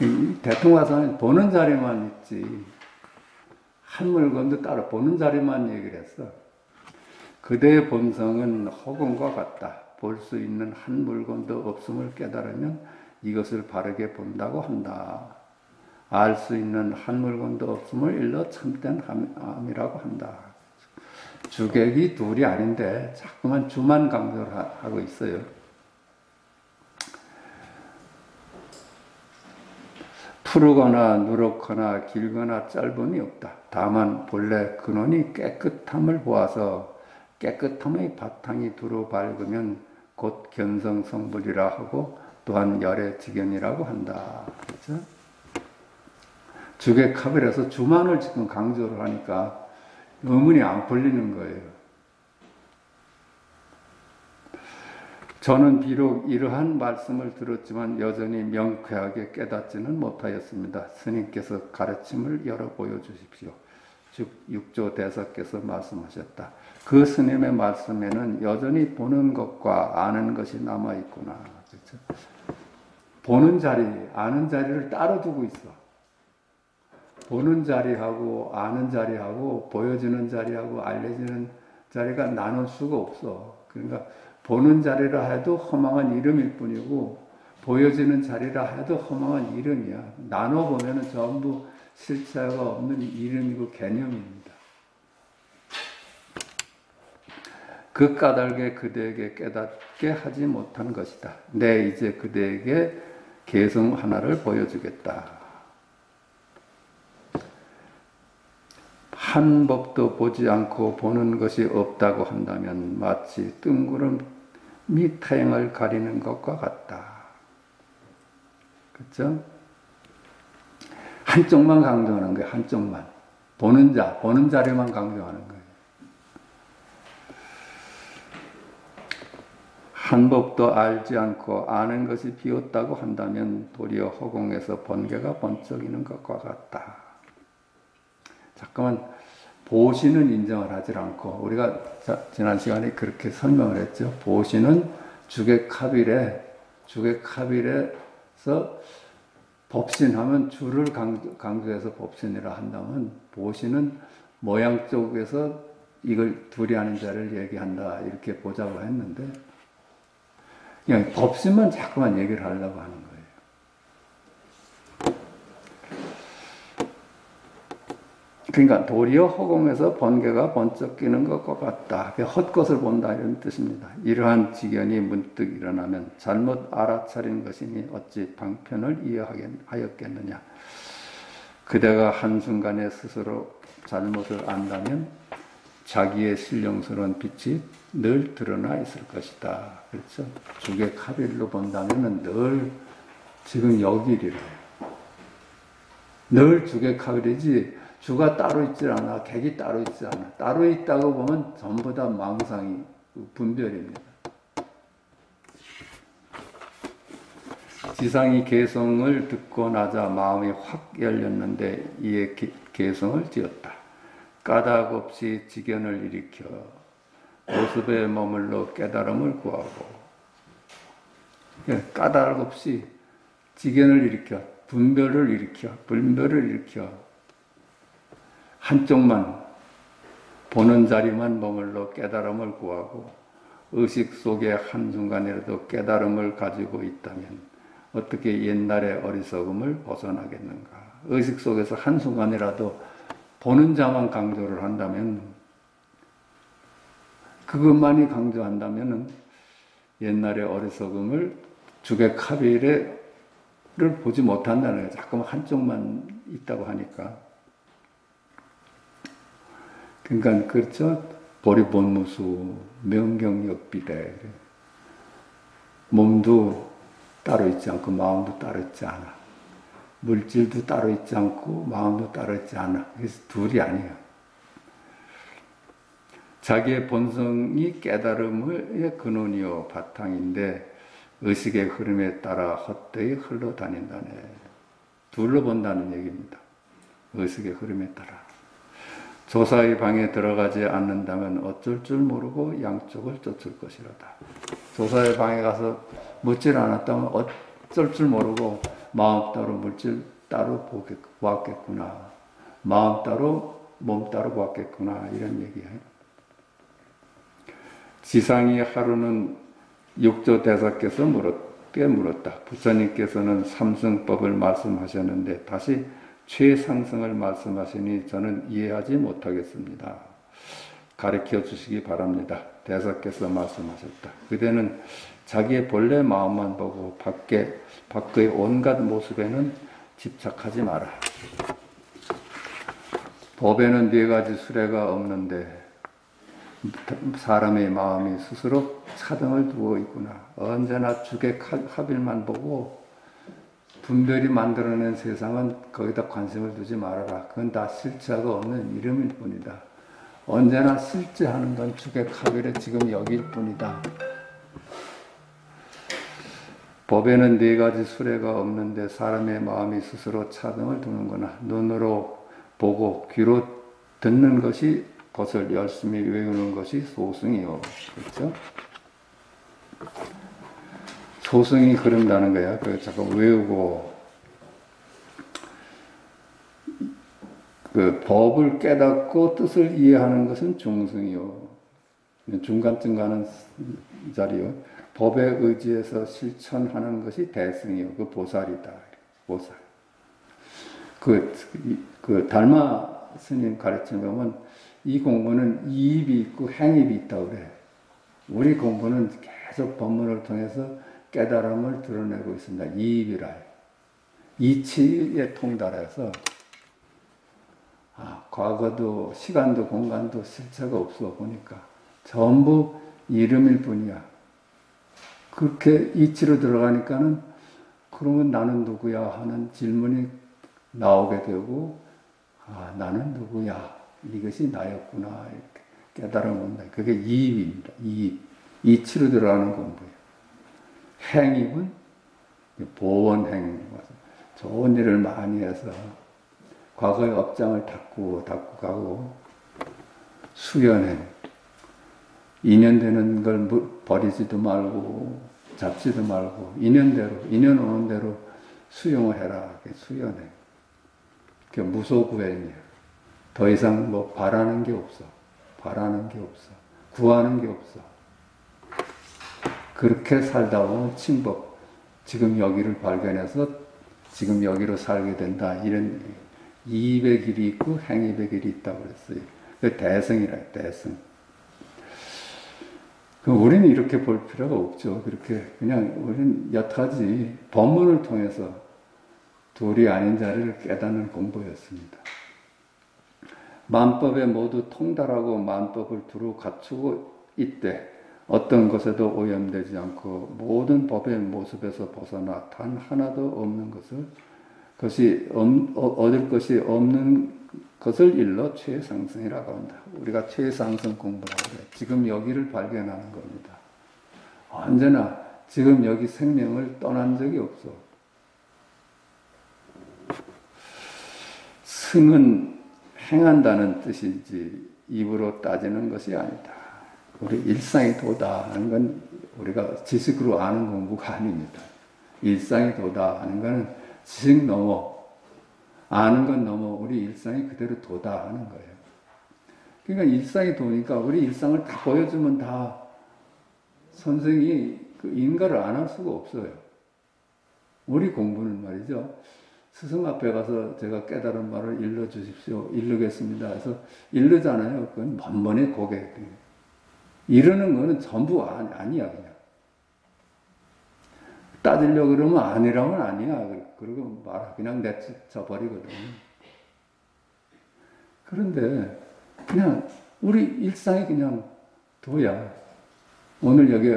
이 대통화상은 보는 자리만 있지. 한 물건도 따로 보는 자리만 얘기를 했어. 그대의 본성은 허공과 같다. 볼 수 있는 한 물건도 없음을 깨달으면 이것을 바르게 본다고 한다. 알 수 있는 한 물건도 없음을 일러 참된 함이라고 한다. 주객이 둘이 아닌데 자꾸만 주만 강조를 하고 있어요. 푸르거나 누렇거나 길거나 짧음이 없다. 다만 본래 근원이 깨끗함을 보아서 깨끗함의 바탕이 두루 밝으면 곧 견성성불이라 하고 또한 열의 직연이라고 한다. 그렇죠? 주객합이라서 주만을 지금 강조를 하니까 의문이 안 풀리는 거예요. 저는 비록 이러한 말씀을 들었지만 여전히 명쾌하게 깨닫지는 못하였습니다. 스님께서 가르침을 열어 보여주십시오. 즉 육조 대사께서 말씀하셨다. 그 스님의 말씀에는 여전히 보는 것과 아는 것이 남아있구나. 그렇죠? 보는 자리, 아는 자리를 따로 두고 있어. 보는 자리하고 아는 자리하고 보여지는 자리하고 알려지는 자리가 나눌 수가 없어. 그러니까 보는 자리라 해도 허망한 이름일 뿐이고 보여지는 자리라 해도 허망한 이름이야. 나눠보면 전부 실체가 없는 이름이고 개념입니다. 그 까닭에 그대에게 깨닫게 하지 못한 것이다. 내 이제 그대에게 개성 하나를 보여주겠다. 한 법도 보지 않고 보는 것이 없다고 한다면 마치 뜬구름이 태양을 가리는 것과 같다. 그렇죠? 한쪽만 강조하는 거예요. 한쪽만. 보는 자리만 강조하는 거예요. 한 법도 알지 않고 아는 것이 비었다고 한다면 도리어 허공에서 번개가 번쩍이는 것과 같다. 잠깐만, 보시는 인정을 하지 않고, 우리가 지난 시간에 그렇게 설명을 했죠. 보시는 주객합일에서 법신하면 주를 강조해서 법신이라 한다면, 보시는 모양 쪽에서 이걸 둘이 하는 자를 얘기한다. 이렇게 보자고 했는데, 그냥 법신만 자꾸만 얘기를 하려고 하는 거예요. 그러니까 도리어 허공에서 번개가 번쩍 끼는 것과 같다. 헛것을 본다 이런 뜻입니다. 이러한 지견이 문득 일어나면 잘못 알아차린 것이니 어찌 방편을 이해하였겠느냐. 그대가 한순간에 스스로 잘못을 안다면 자기의 신령스러운 빛이 늘 드러나 있을 것이다. 그렇죠? 주객합일로 본다면 늘 지금 여기리래. 늘 주객합일이지 주가 따로 있지 않아. 객이 따로 있지 않아. 따로 있다고 보면 전부 다 망상이 분별입니다. 지상이 개성을 듣고 나자 마음이 확 열렸는데 이에 개성을 지었다. 까닭 없이 지견을 일으켜 모습에 머물러 깨달음을 구하고, 까닭 없이 지견을 일으켜 분별을 일으켜 한쪽만 보는 자리만 머물러 깨달음을 구하고 의식 속에 한순간이라도 깨달음을 가지고 있다면 어떻게 옛날의 어리석음을 벗어나겠는가. 의식 속에서 한순간이라도 보는 자만 강조를 한다면, 그것만이 강조한다면 옛날의 어리석음을 주객합일을 보지 못한다는 거예요. 자꾸만 한쪽만 있다고 하니까. 그러니까 그렇죠. 보리본무수 명경역비대. 몸도 따로 있지 않고 마음도 따로 있지 않아. 물질도 따로 있지 않고 마음도 따로 있지 않아. 그래서 둘이 아니에요. 자기의 본성이 깨달음의 근원이요 바탕인데 의식의 흐름에 따라 헛되이 흘러다닌다네. 둘로 본다는 얘기입니다. 의식의 흐름에 따라. 조사의 방에 들어가지 않는다면 어쩔 줄 모르고 양쪽을 쫓을 것이로다. 조사의 방에 가서 묻질 않았다면 어쩔 줄 모르고 마음 따로 물질 따로 보았겠구나. 마음 따로 몸 따로 보았겠구나. 이런 얘기예요. 지상이 하루는 육조 대사께서 물었다. 부처님께서는 삼승법을 말씀하셨는데 다시 최상승을 말씀하시니 저는 이해하지 못하겠습니다. 가르쳐 주시기 바랍니다. 대사께서 말씀하셨다. 그대는 자기의 본래 마음만 보고 밖의 온갖 모습에는 집착하지 마라. 법에는 네 가지 수레가 없는데 사람의 마음이 스스로 차등을 두고 있구나. 언제나 죽의 합일만 보고 분별이 만들어낸 세상은 거기다 관심을 두지 말아라. 그건 다 실체가 없는 이름일 뿐이다. 언제나 실제하는 건 죽의 합일에 지금 여기일 뿐이다. 법에는 네 가지 수레가 없는데 사람의 마음이 스스로 차등을 두는구나. 눈으로 보고 귀로 듣는 것이 것을 열심히 외우는 것이 소승이요. 그렇죠? 소승이 그런다는 거야. 자꾸 외우고 그 법을 깨닫고 뜻을 이해하는 것은 중승이요. 중간쯤 가는 자리요. 법에 의지해서 실천하는 것이 대승이요. 그 보살이다. 보살. 그 달마 스님 가르침에 보면 이 공부는 이입이 있고 행입이 있다고 그래. 우리 공부는 계속 법문을 통해서 깨달음을 드러내고 있습니다. 이입이라. 이치에 통달해서 과거도 시간도 공간도 실체가 없어 보니까 전부 이름일 뿐이야. 그렇게 이치로 들어가니까는 그러면 나는 누구야 하는 질문이 나오게 되고 나는 누구야? 이것이 나였구나. 이렇게 깨달음은 그게 이입입니다. 이입. 이치로 들어가는 공부예요. 행입은 보원행. 좋은 일을 많이 해서 과거의 업장을 닦고 가고 수연행. 인연되는 걸 버리지도 말고 잡지도 말고 인연 오는 대로 수용을 해라. 수연행. 그게 무소구행이에요. 더 이상 바라는 게 없어. 구하는 게 없어. 그렇게 살다 보면 칭법, 지금 여기를 발견해서 지금 여기로 살게 된다. 이런 이입의 길이 있고 행입의 길이 있다고 그랬어요. 그 대승이라, 대승. 우리는 이렇게 볼 필요가 없죠. 그렇게 그냥 우리는 여타지 법문을 통해서 둘이 아닌 자리를 깨닫는 공부였습니다. 만법에 모두 통달하고 만법을 두루 갖추고 있되 어떤 것에도 오염되지 않고 모든 법의 모습에서 벗어나 단 하나도 없는 그것이 얻을 것이 없는 것을 일러 최상승이라고 한다. 우리가 최상승 공부라고 해요. 지금 여기를 발견하는 겁니다. 언제나 지금 여기 생명을 떠난 적이 없어. 승은 행한다는 뜻이지 입으로 따지는 것이 아니다. 우리 일상이 도다 하는 건 우리가 지식으로 아는 공부가 아닙니다. 일상이 도다 하는 것은 지식 넘어 아는 건 넘어 우리 일상이 그대로 도다 하는 거예요. 그러니까 일상이 도니까 우리 일상을 다 보여주면 다 선생이 그 인가를 안 할 수가 없어요. 우리 공부는 말이죠. 스승 앞에 가서 제가 깨달은 말을 일러주십시오. 일르겠습니다. 해서 일르잖아요. 그건 만번에 고개. 이러는 거는 전부 아니야, 그냥. 따지려고 그러면 아니라면 아니야. 그러고 그냥 내쳐버리거든. 그런데 그냥 우리 일상이 그냥 도야. 오늘 여기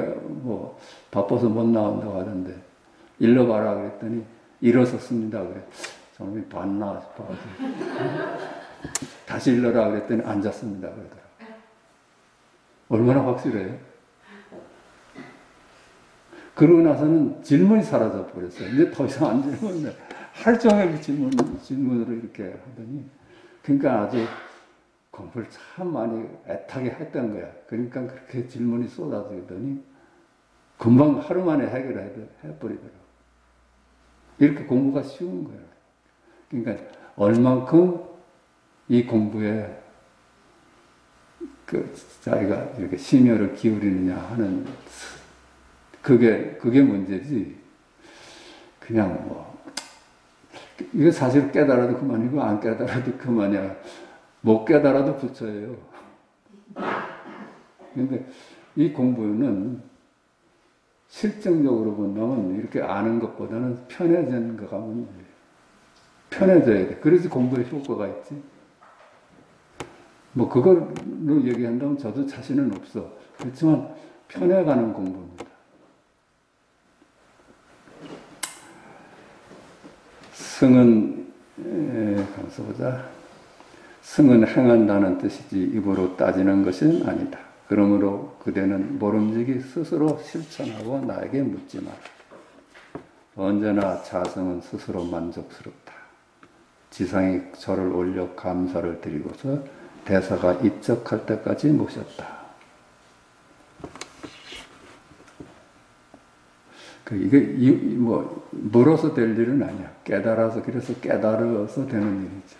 바빠서 못 나온다고 하던데 일러봐라 그랬더니 일어섰습니다. 그래. 저놈이 봤나 싶어가지고. 다시 일러라 그랬더니 앉았습니다. 그러더라. 얼마나 확실해요? 그러고 나서는 질문이 사라져 버렸어요. 이제 더 이상 안 질문해. 하루 종일 질문으로 이렇게 하더니, 그러니까 아주 공부를 참 많이 애타게 했던 거야. 그러니까 그렇게 질문이 쏟아지더니, 금방 하루 만에 해버리더라고. 이렇게 공부가 쉬운 거야. 그러니까 얼만큼 이 공부에 자기가 이렇게 심혈을 기울이느냐 하는 그게 문제지. 그냥 뭐, 이거 사실 깨달아도 그만이고, 안 깨달아도 그만이야. 못 깨달아도 부처예요. 근데 이 공부는 실증적으로 본다면 이렇게 아는 것보다는 편해지는 거 가면 편해져야 돼. 그래서 공부에 효과가 있지. 뭐 그걸로 얘기한다면 저도 자신은 없어. 그렇지만 편해가는 공부입니다. 승은 가만있어 보자. 승은 행한다는 뜻이지 입으로 따지는 것은 아니다. 그러므로 그대는 모름지기 스스로 실천하고 나에게 묻지 마라. 언제나 자성은 스스로 만족스럽다. 지상이 절을 올려 감사를 드리고서 대사가 입적할 때까지 모셨다. 이게 뭐 물어서 될 일은 아니야. 깨달아서 그래서 깨달아서 되는 일이죠.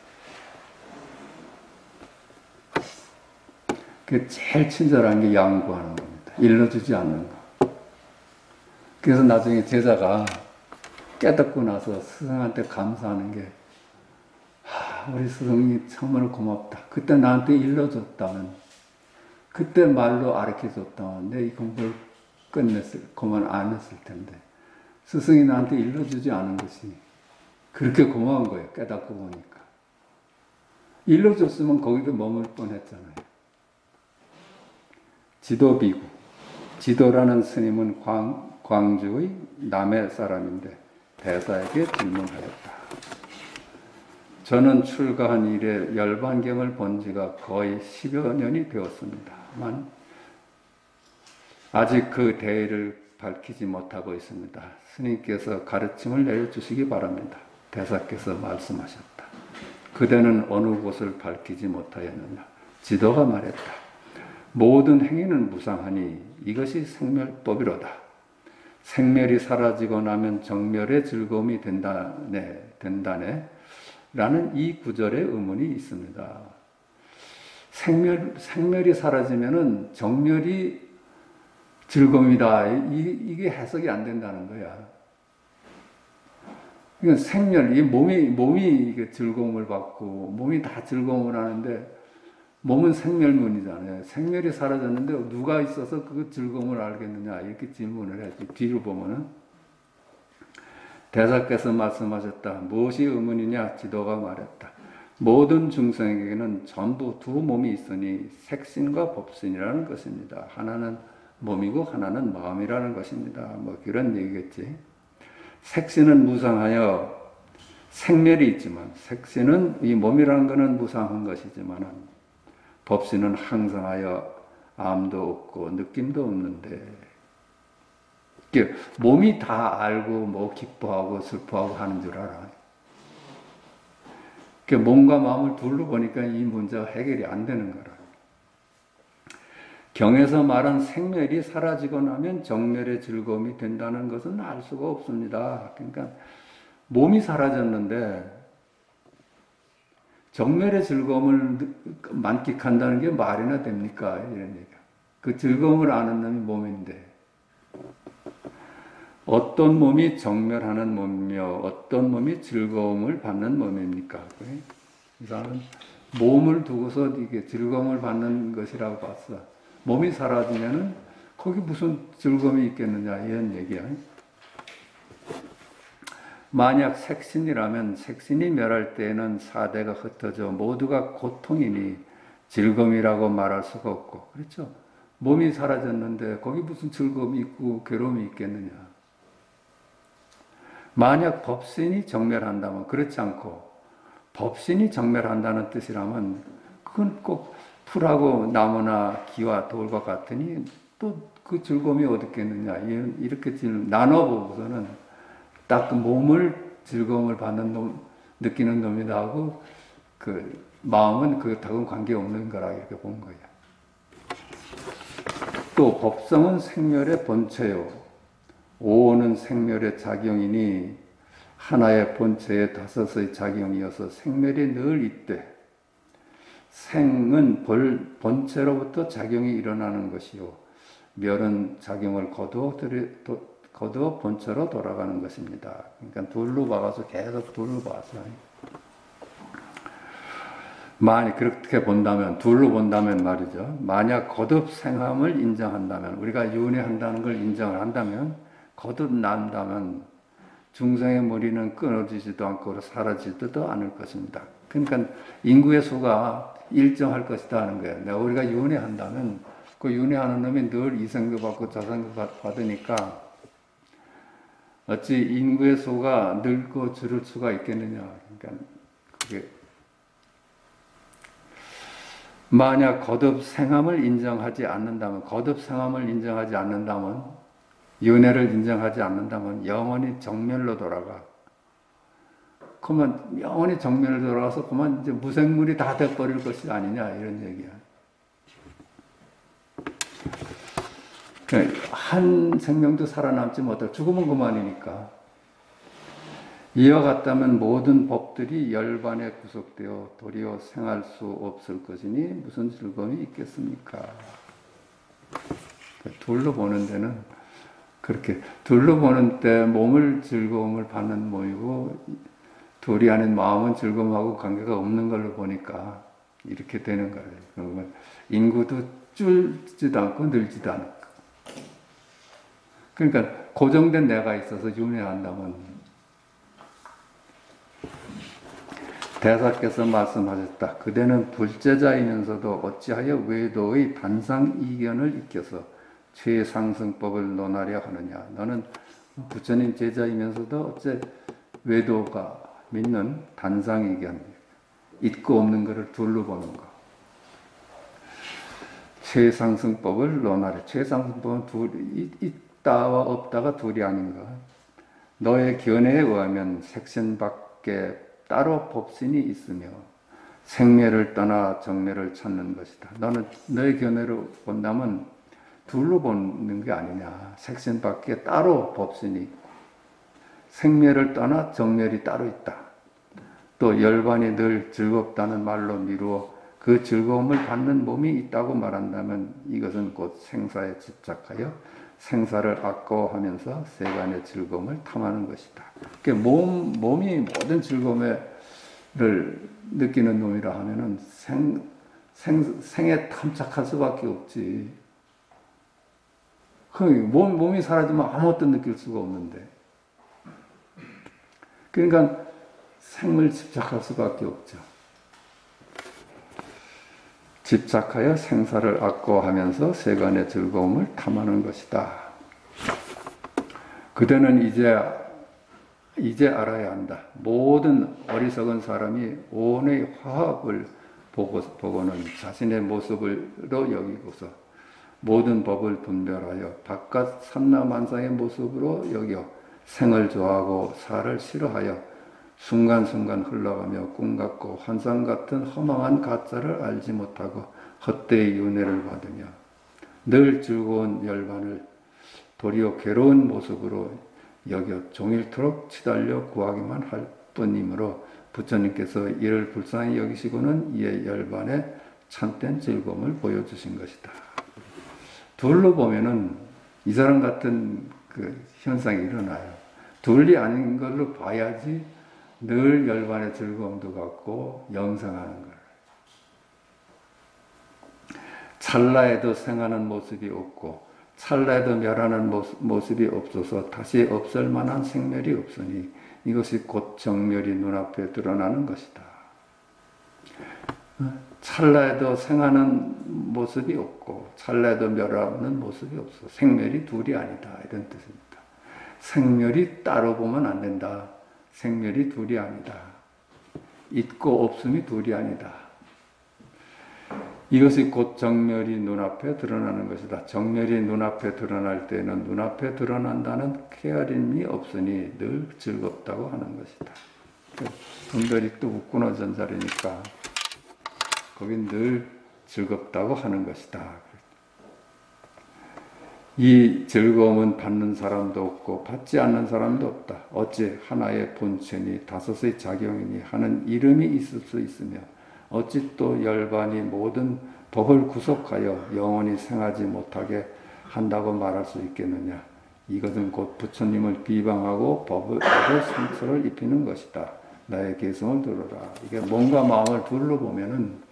그 제일 친절한 게 양보하는 겁니다. 일러주지 않는 거. 그래서 나중에 제자가 깨닫고 나서 스승한테 감사하는 게 우리 스승이 정말 고맙다. 그때 나한테 일러줬다면, 그때 말로 가르쳐줬다면 내 이 공부를 그만 안 했을 텐데 스승이 나한테 일러주지 않은 것이 그렇게 고마운 거예요. 깨닫고 보니까. 일러줬으면 거기도 머물 뻔했잖아요. 지도비구. 지도라는 스님은 광주의 남해 사람인데 대사에게 질문하였다. 저는 출가한 이래 열반경을 본 지가 거의 10여 년이 되었습니다만 아직 그 대의를 밝히지 못하고 있습니다. 스님께서 가르침을 내려주시기 바랍니다. 대사께서 말씀하셨다. 그대는 어느 곳을 밝히지 못하였느냐. 지도가 말했다. 모든 행위는 무상하니 이것이 생멸법이로다. 생멸이 사라지고 나면 정멸의 즐거움이 된다네. 라는 이 구절에 의문이 있습니다. 생멸이 사라지면은 정멸이 즐거움이다. 이게 해석이 안 된다는 거야. 이건 생멸, 이 몸이 즐거움을 받고, 몸이 다 즐거움을 하는데, 몸은 생멸문이잖아요. 생멸이 사라졌는데, 누가 있어서 그 즐거움을 알겠느냐, 이렇게 질문을 해야지. 뒤로 보면은. 대사께서 말씀하셨다. 무엇이 의문이냐? 지도가 말했다. 모든 중생에게는 전부 두 몸이 있으니 색신과 법신이라는 것입니다. 하나는 몸이고 하나는 마음이라는 것입니다. 뭐 그런 얘기겠지. 색신은 무상하여 생멸이 있지만 색신은 이 몸이라는 것은 무상한 것이지만 법신은 항상하여 암도 없고 느낌도 없는데 몸이 다 알고 뭐 기뻐하고 슬퍼하고 하는 줄 알아. 몸과 마음을 둘러 보니까 이 문제가 해결이 안 되는 거라. 경에서 말한 생멸이 사라지고 나면 정멸의 즐거움이 된다는 것은 알 수가 없습니다. 그러니까 몸이 사라졌는데 정멸의 즐거움을 만끽한다는 게 말이나 됩니까? 이런 얘기야. 그 즐거움을 아는 놈이 몸인데 어떤 몸이 정멸하는 몸이며 어떤 몸이 즐거움을 받는 몸입니까? 이 사람은 몸을 두고서 이게 즐거움을 받는 것이라고 봤어. 몸이 사라지면은 거기 무슨 즐거움이 있겠느냐 이런 얘기야. 만약 색신이라면 색신이 멸할 때에는 사대가 흩어져 모두가 고통이니 즐거움이라고 말할 수가 없고 그렇죠. 몸이 사라졌는데 거기 무슨 즐거움이 있고 괴로움이 있겠느냐. 만약 법신이 정멸한다면 그렇지 않고 법신이 정멸한다는 뜻이라면 그건 꼭 풀하고 나무나 기와 돌과 같으니 또 그 즐거움이 어딨겠느냐 이렇게 나눠보고서는 딱 그 몸을 즐거움을 받는 놈 느끼는 놈이다 하고 그 마음은 그것하고는 관계없는 거라 이렇게 본 거야. 또 법성은 생멸의 본체요 오는 생멸의 작용이니 하나의 본체에 다섯의 작용이어서 생멸이 늘 있대. 생은 본체로부터 작용이 일어나는 것이요. 멸은 작용을 거두어 본처로 돌아가는 것입니다. 그러니까 둘로 박아서 계속 둘로 박아서 만약 그렇게 본다면, 둘로 본다면 말이죠. 만약 거듭 생함을 인정한다면, 우리가 윤회한다는 걸 인정을 한다면, 거듭 난다면 중생의 무리는 끊어지지도 않고 사라지지도 않을 것입니다. 그러니까 인구의 수가 일정할 것이다 하는 거예요. 우리가 윤회한다면 그 윤회하는 놈이 늘 이생도 받고 자생도 받으니까 어찌 인구의 수가 늘고 줄을 수가 있겠느냐. 그러니까 그게 만약 거듭 생함을 인정하지 않는다면, 윤회를 인정하지 않는다면 영원히 정멸로 돌아가. 그러면 영원히 정멸로 돌아가서 그만 이제 무생물이 다 돼버릴 것이 아니냐 이런 얘기야. 한 생명도 살아남지 못할, 죽으면 그만이니까. 이와 같다면 모든 법들이 열반에 구속되어 도리어 생할 수 없을 것이니 무슨 즐거움이 있겠습니까? 둘로 보는 데는 그렇게, 둘로 보는 때 몸을 즐거움을 받는 몸이고 둘이 아닌 마음은 즐거움하고 관계가 없는 걸로 보니까 이렇게 되는 거예요. 그러면 인구도 줄지도 않고 늘지도 않고. 그러니까 고정된 내가 있어서 윤회한다면, 대사께서 말씀하셨다. 그대는 불제자이면서도 어찌하여 외도의 단상 이견을 익혀서 최상승법을 논하려 하느냐. 너는 부처님 제자이면서도 어째 외도가 믿는 단상 이견, 있고 없는 것을 둘로 보는 거. 최상승법을 논하려. 최상승법은 둘이 있다와 없다가 둘이 아닌가. 너의 견해에 의하면 색신밖에 따로 법신이 있으며 생멸을 떠나 정멸을 찾는 것이다. 너는 너의 견해로 본다면 둘로 보는 게 아니냐. 색신밖에 따로 법신이 있고 생멸을 떠나 정멸이 따로 있다. 또 열반이 늘 즐겁다는 말로 미루어 그 즐거움을 받는 몸이 있다고 말한다면 이것은 곧 생사에 집착하여 생사를 아까워하면서 세간의 즐거움을 탐하는 것이다. 몸이 모든 즐거움을 느끼는 놈이라 하면은 생에 탐착할 수밖에 없지. 몸이 사라지면 아무것도 느낄 수가 없는데. 그러니까 생을 집착할 수밖에 없죠. 집착하여 생사를 아까워하면서 세간의 즐거움을 탐하는 것이다. 그대는 이제 알아야 한다. 모든 어리석은 사람이 온의 화합을 보고는 자신의 모습으로 여기고서 모든 법을 분별하여 바깥 삼라만상의 모습으로 여겨 생을 좋아하고 사를 싫어하여 순간순간 흘러가며 꿈 같고 환상 같은 허망한 가짜를 알지 못하고 헛되이 윤회를 받으며 늘 즐거운 열반을 도리어 괴로운 모습으로 여겨 종일토록 치달려 구하기만 할 뿐이므로 부처님께서 이를 불쌍히 여기시고는 이의 열반에 참된 즐거움을 보여주신 것이다. 둘로 보면은 이 사람 같은 그 현상이 일어나요. 둘이 아닌 걸로 봐야지 늘 열반의 즐거움도 갖고 영생하는 걸. 찰나에도 생하는 모습이 없고 찰나에도 멸하는 모습이 없어서 다시 없을 만한 생멸이 없으니 이것이 곧 정멸이 눈앞에 드러나는 것이다. 찰나에도 생하는 모습이 없고 찰나에도 멸하는 모습이 없어. 생멸이 둘이 아니다. 이런 뜻입니다. 생멸이 따로 보면 안 된다. 생멸이 둘이 아니다. 있고 없음이 둘이 아니다. 이것이 곧 정멸이 눈앞에 드러나는 것이다. 정멸이 눈앞에 드러날 때는 눈앞에 드러난다는 깨달음이 없으니 늘 즐겁다고 하는 것이다. 분별이 또 웃구나 전자리니까 거긴 늘 즐겁다고 하는 것이다. 이 즐거움은 받는 사람도 없고 받지 않는 사람도 없다. 어찌 하나의 본체니 다섯의 작용이니 하는 이름이 있을 수 있으며 어찌 또 열반이 모든 법을 구속하여 영원히 생하지 못하게 한다고 말할 수 있겠느냐. 이것은 곧 부처님을 비방하고 법의 상처를 입히는 것이다. 나의 개성을 들어라. 이게 몸과 마음을 둘러 보면은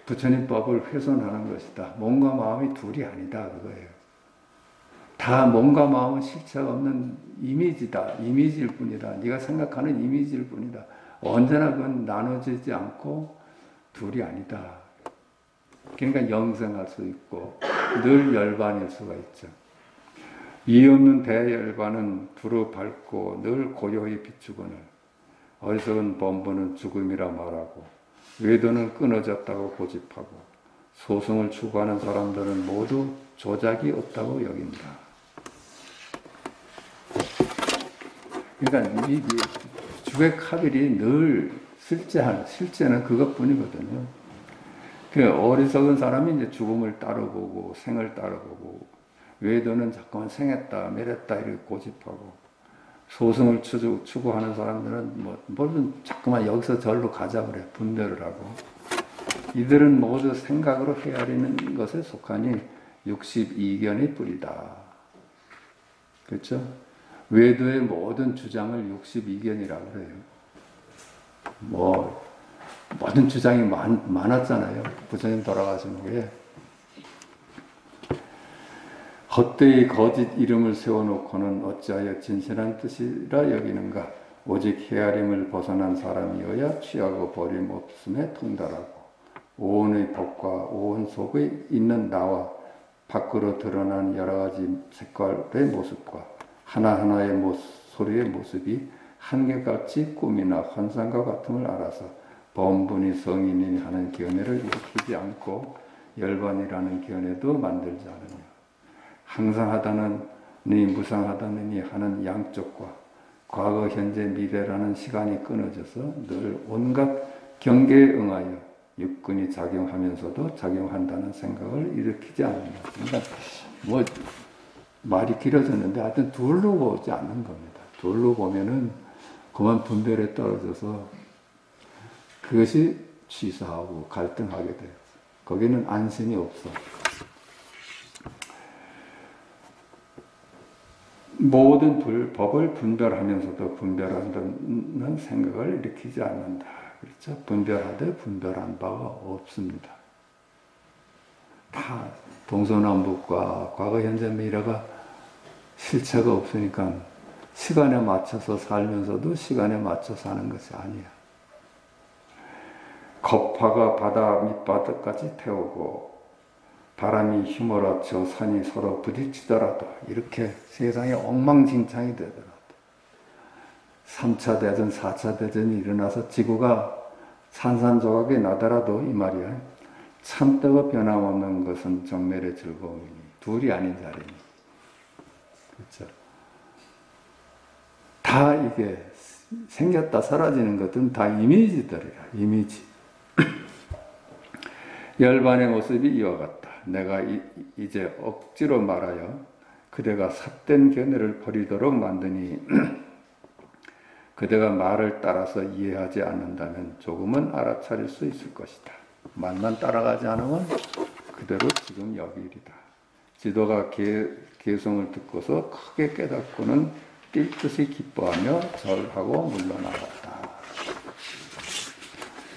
부처님 법을 훼손하는 것이다. 몸과 마음이 둘이 아니다. 그거예요. 다 몸과 마음은 실체가 없는 이미지다. 이미지일 뿐이다. 네가 생각하는 이미지일 뿐이다. 언제나 그건 나눠지지 않고 둘이 아니다. 그러니까 영생할 수 있고 늘 열반일 수가 있죠. 이 없는 대열반은 두루 밝고 늘 고요히 비추거늘 어리석은 범부는 죽음이라 말하고 외도는 끊어졌다고 고집하고 소승을 추구하는 사람들은 모두 조작이 없다고 여긴다. 그러니까 이 주객합일이 늘 실제는 그것뿐이거든요. 그 어리석은 사람이 이제 죽음을 따라보고 생을 따라보고 외도는 자꾸만 생했다 매랬다 이렇게 고집하고 소승을 추구하는 사람들은 뭐든 자꾸만 여기서 절로 가자 그래 분별을 하고 이들은 모두 생각으로 헤아리는 것에 속하니 62견의 뿌리다. 그렇죠? 외도의 모든 주장을 62견이라고 그래요. 모든 주장이 많았잖아요. 부처님 돌아가신 후에. 헛되이 거짓 이름을 세워놓고는 어찌하여 진실한 뜻이라 여기는가. 오직 헤아림을 벗어난 사람이어야 취하고 버림없음에 통달하고 오온의 법과 오온 속에 있는 나와 밖으로 드러난 여러 가지 색깔의 모습과 하나하나의 소리의 모습이 한결같이 꿈이나 환상과 같음을 알아서 범분이 성인이 하는 견해를 일으키지 않고 열반이라는 견해도 만들지 않으며 항상 하다느니 무상하다느니 하는 양쪽과 과거 현재 미래라는 시간이 끊어져서 늘 온갖 경계에 응하여 육근이 작용하면서도 작용한다는 생각을 일으키지 않는다. 그러니까 말이 길어졌는데 하여튼 둘로 보지 않는 겁니다. 둘로 보면은 그만 분별에 떨어져서 그것이 취사하고 갈등하게 돼요. 거기는 안심이 없어. 모든 법을 분별하면서도 분별한다는 생각을 일으키지 않는다. 그렇죠? 분별하되 분별한 바가 없습니다. 다 동서남북과 과거, 현재, 미래가 실체가 없으니까 시간에 맞춰서 살면서도 시간에 맞춰 사는 것이 아니야. 겁파가 바다 밑바닥까지 태우고 바람이 휘몰아쳐 산이 서로 부딪히더라도 이렇게 세상에 엉망진창이 되더라도 3차 대전, 4차 대전이 일어나서 지구가 산산조각이 나더라도 이 말이야. 참되고 변함없는 것은 정멸의 즐거움이니 둘이 아닌 자리니. 그렇죠? 다 이게 생겼다 사라지는 것들은 다 이미지들이야. 이미지. 열반의 모습이 이와 같다. 내가 이제 억지로 말하여 그대가 삿된 견해를 버리도록 만드니 그대가 말을 따라서 이해하지 않는다면 조금은 알아차릴 수 있을 것이다. 말만 따라가지 않으면 그대로 지금 여기 일이다. 지도가 개성을 듣고서 크게 깨닫고는 뛸 듯이 기뻐하며 절하고 물러나갔다.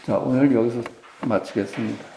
자, 오늘 여기서 마치겠습니다.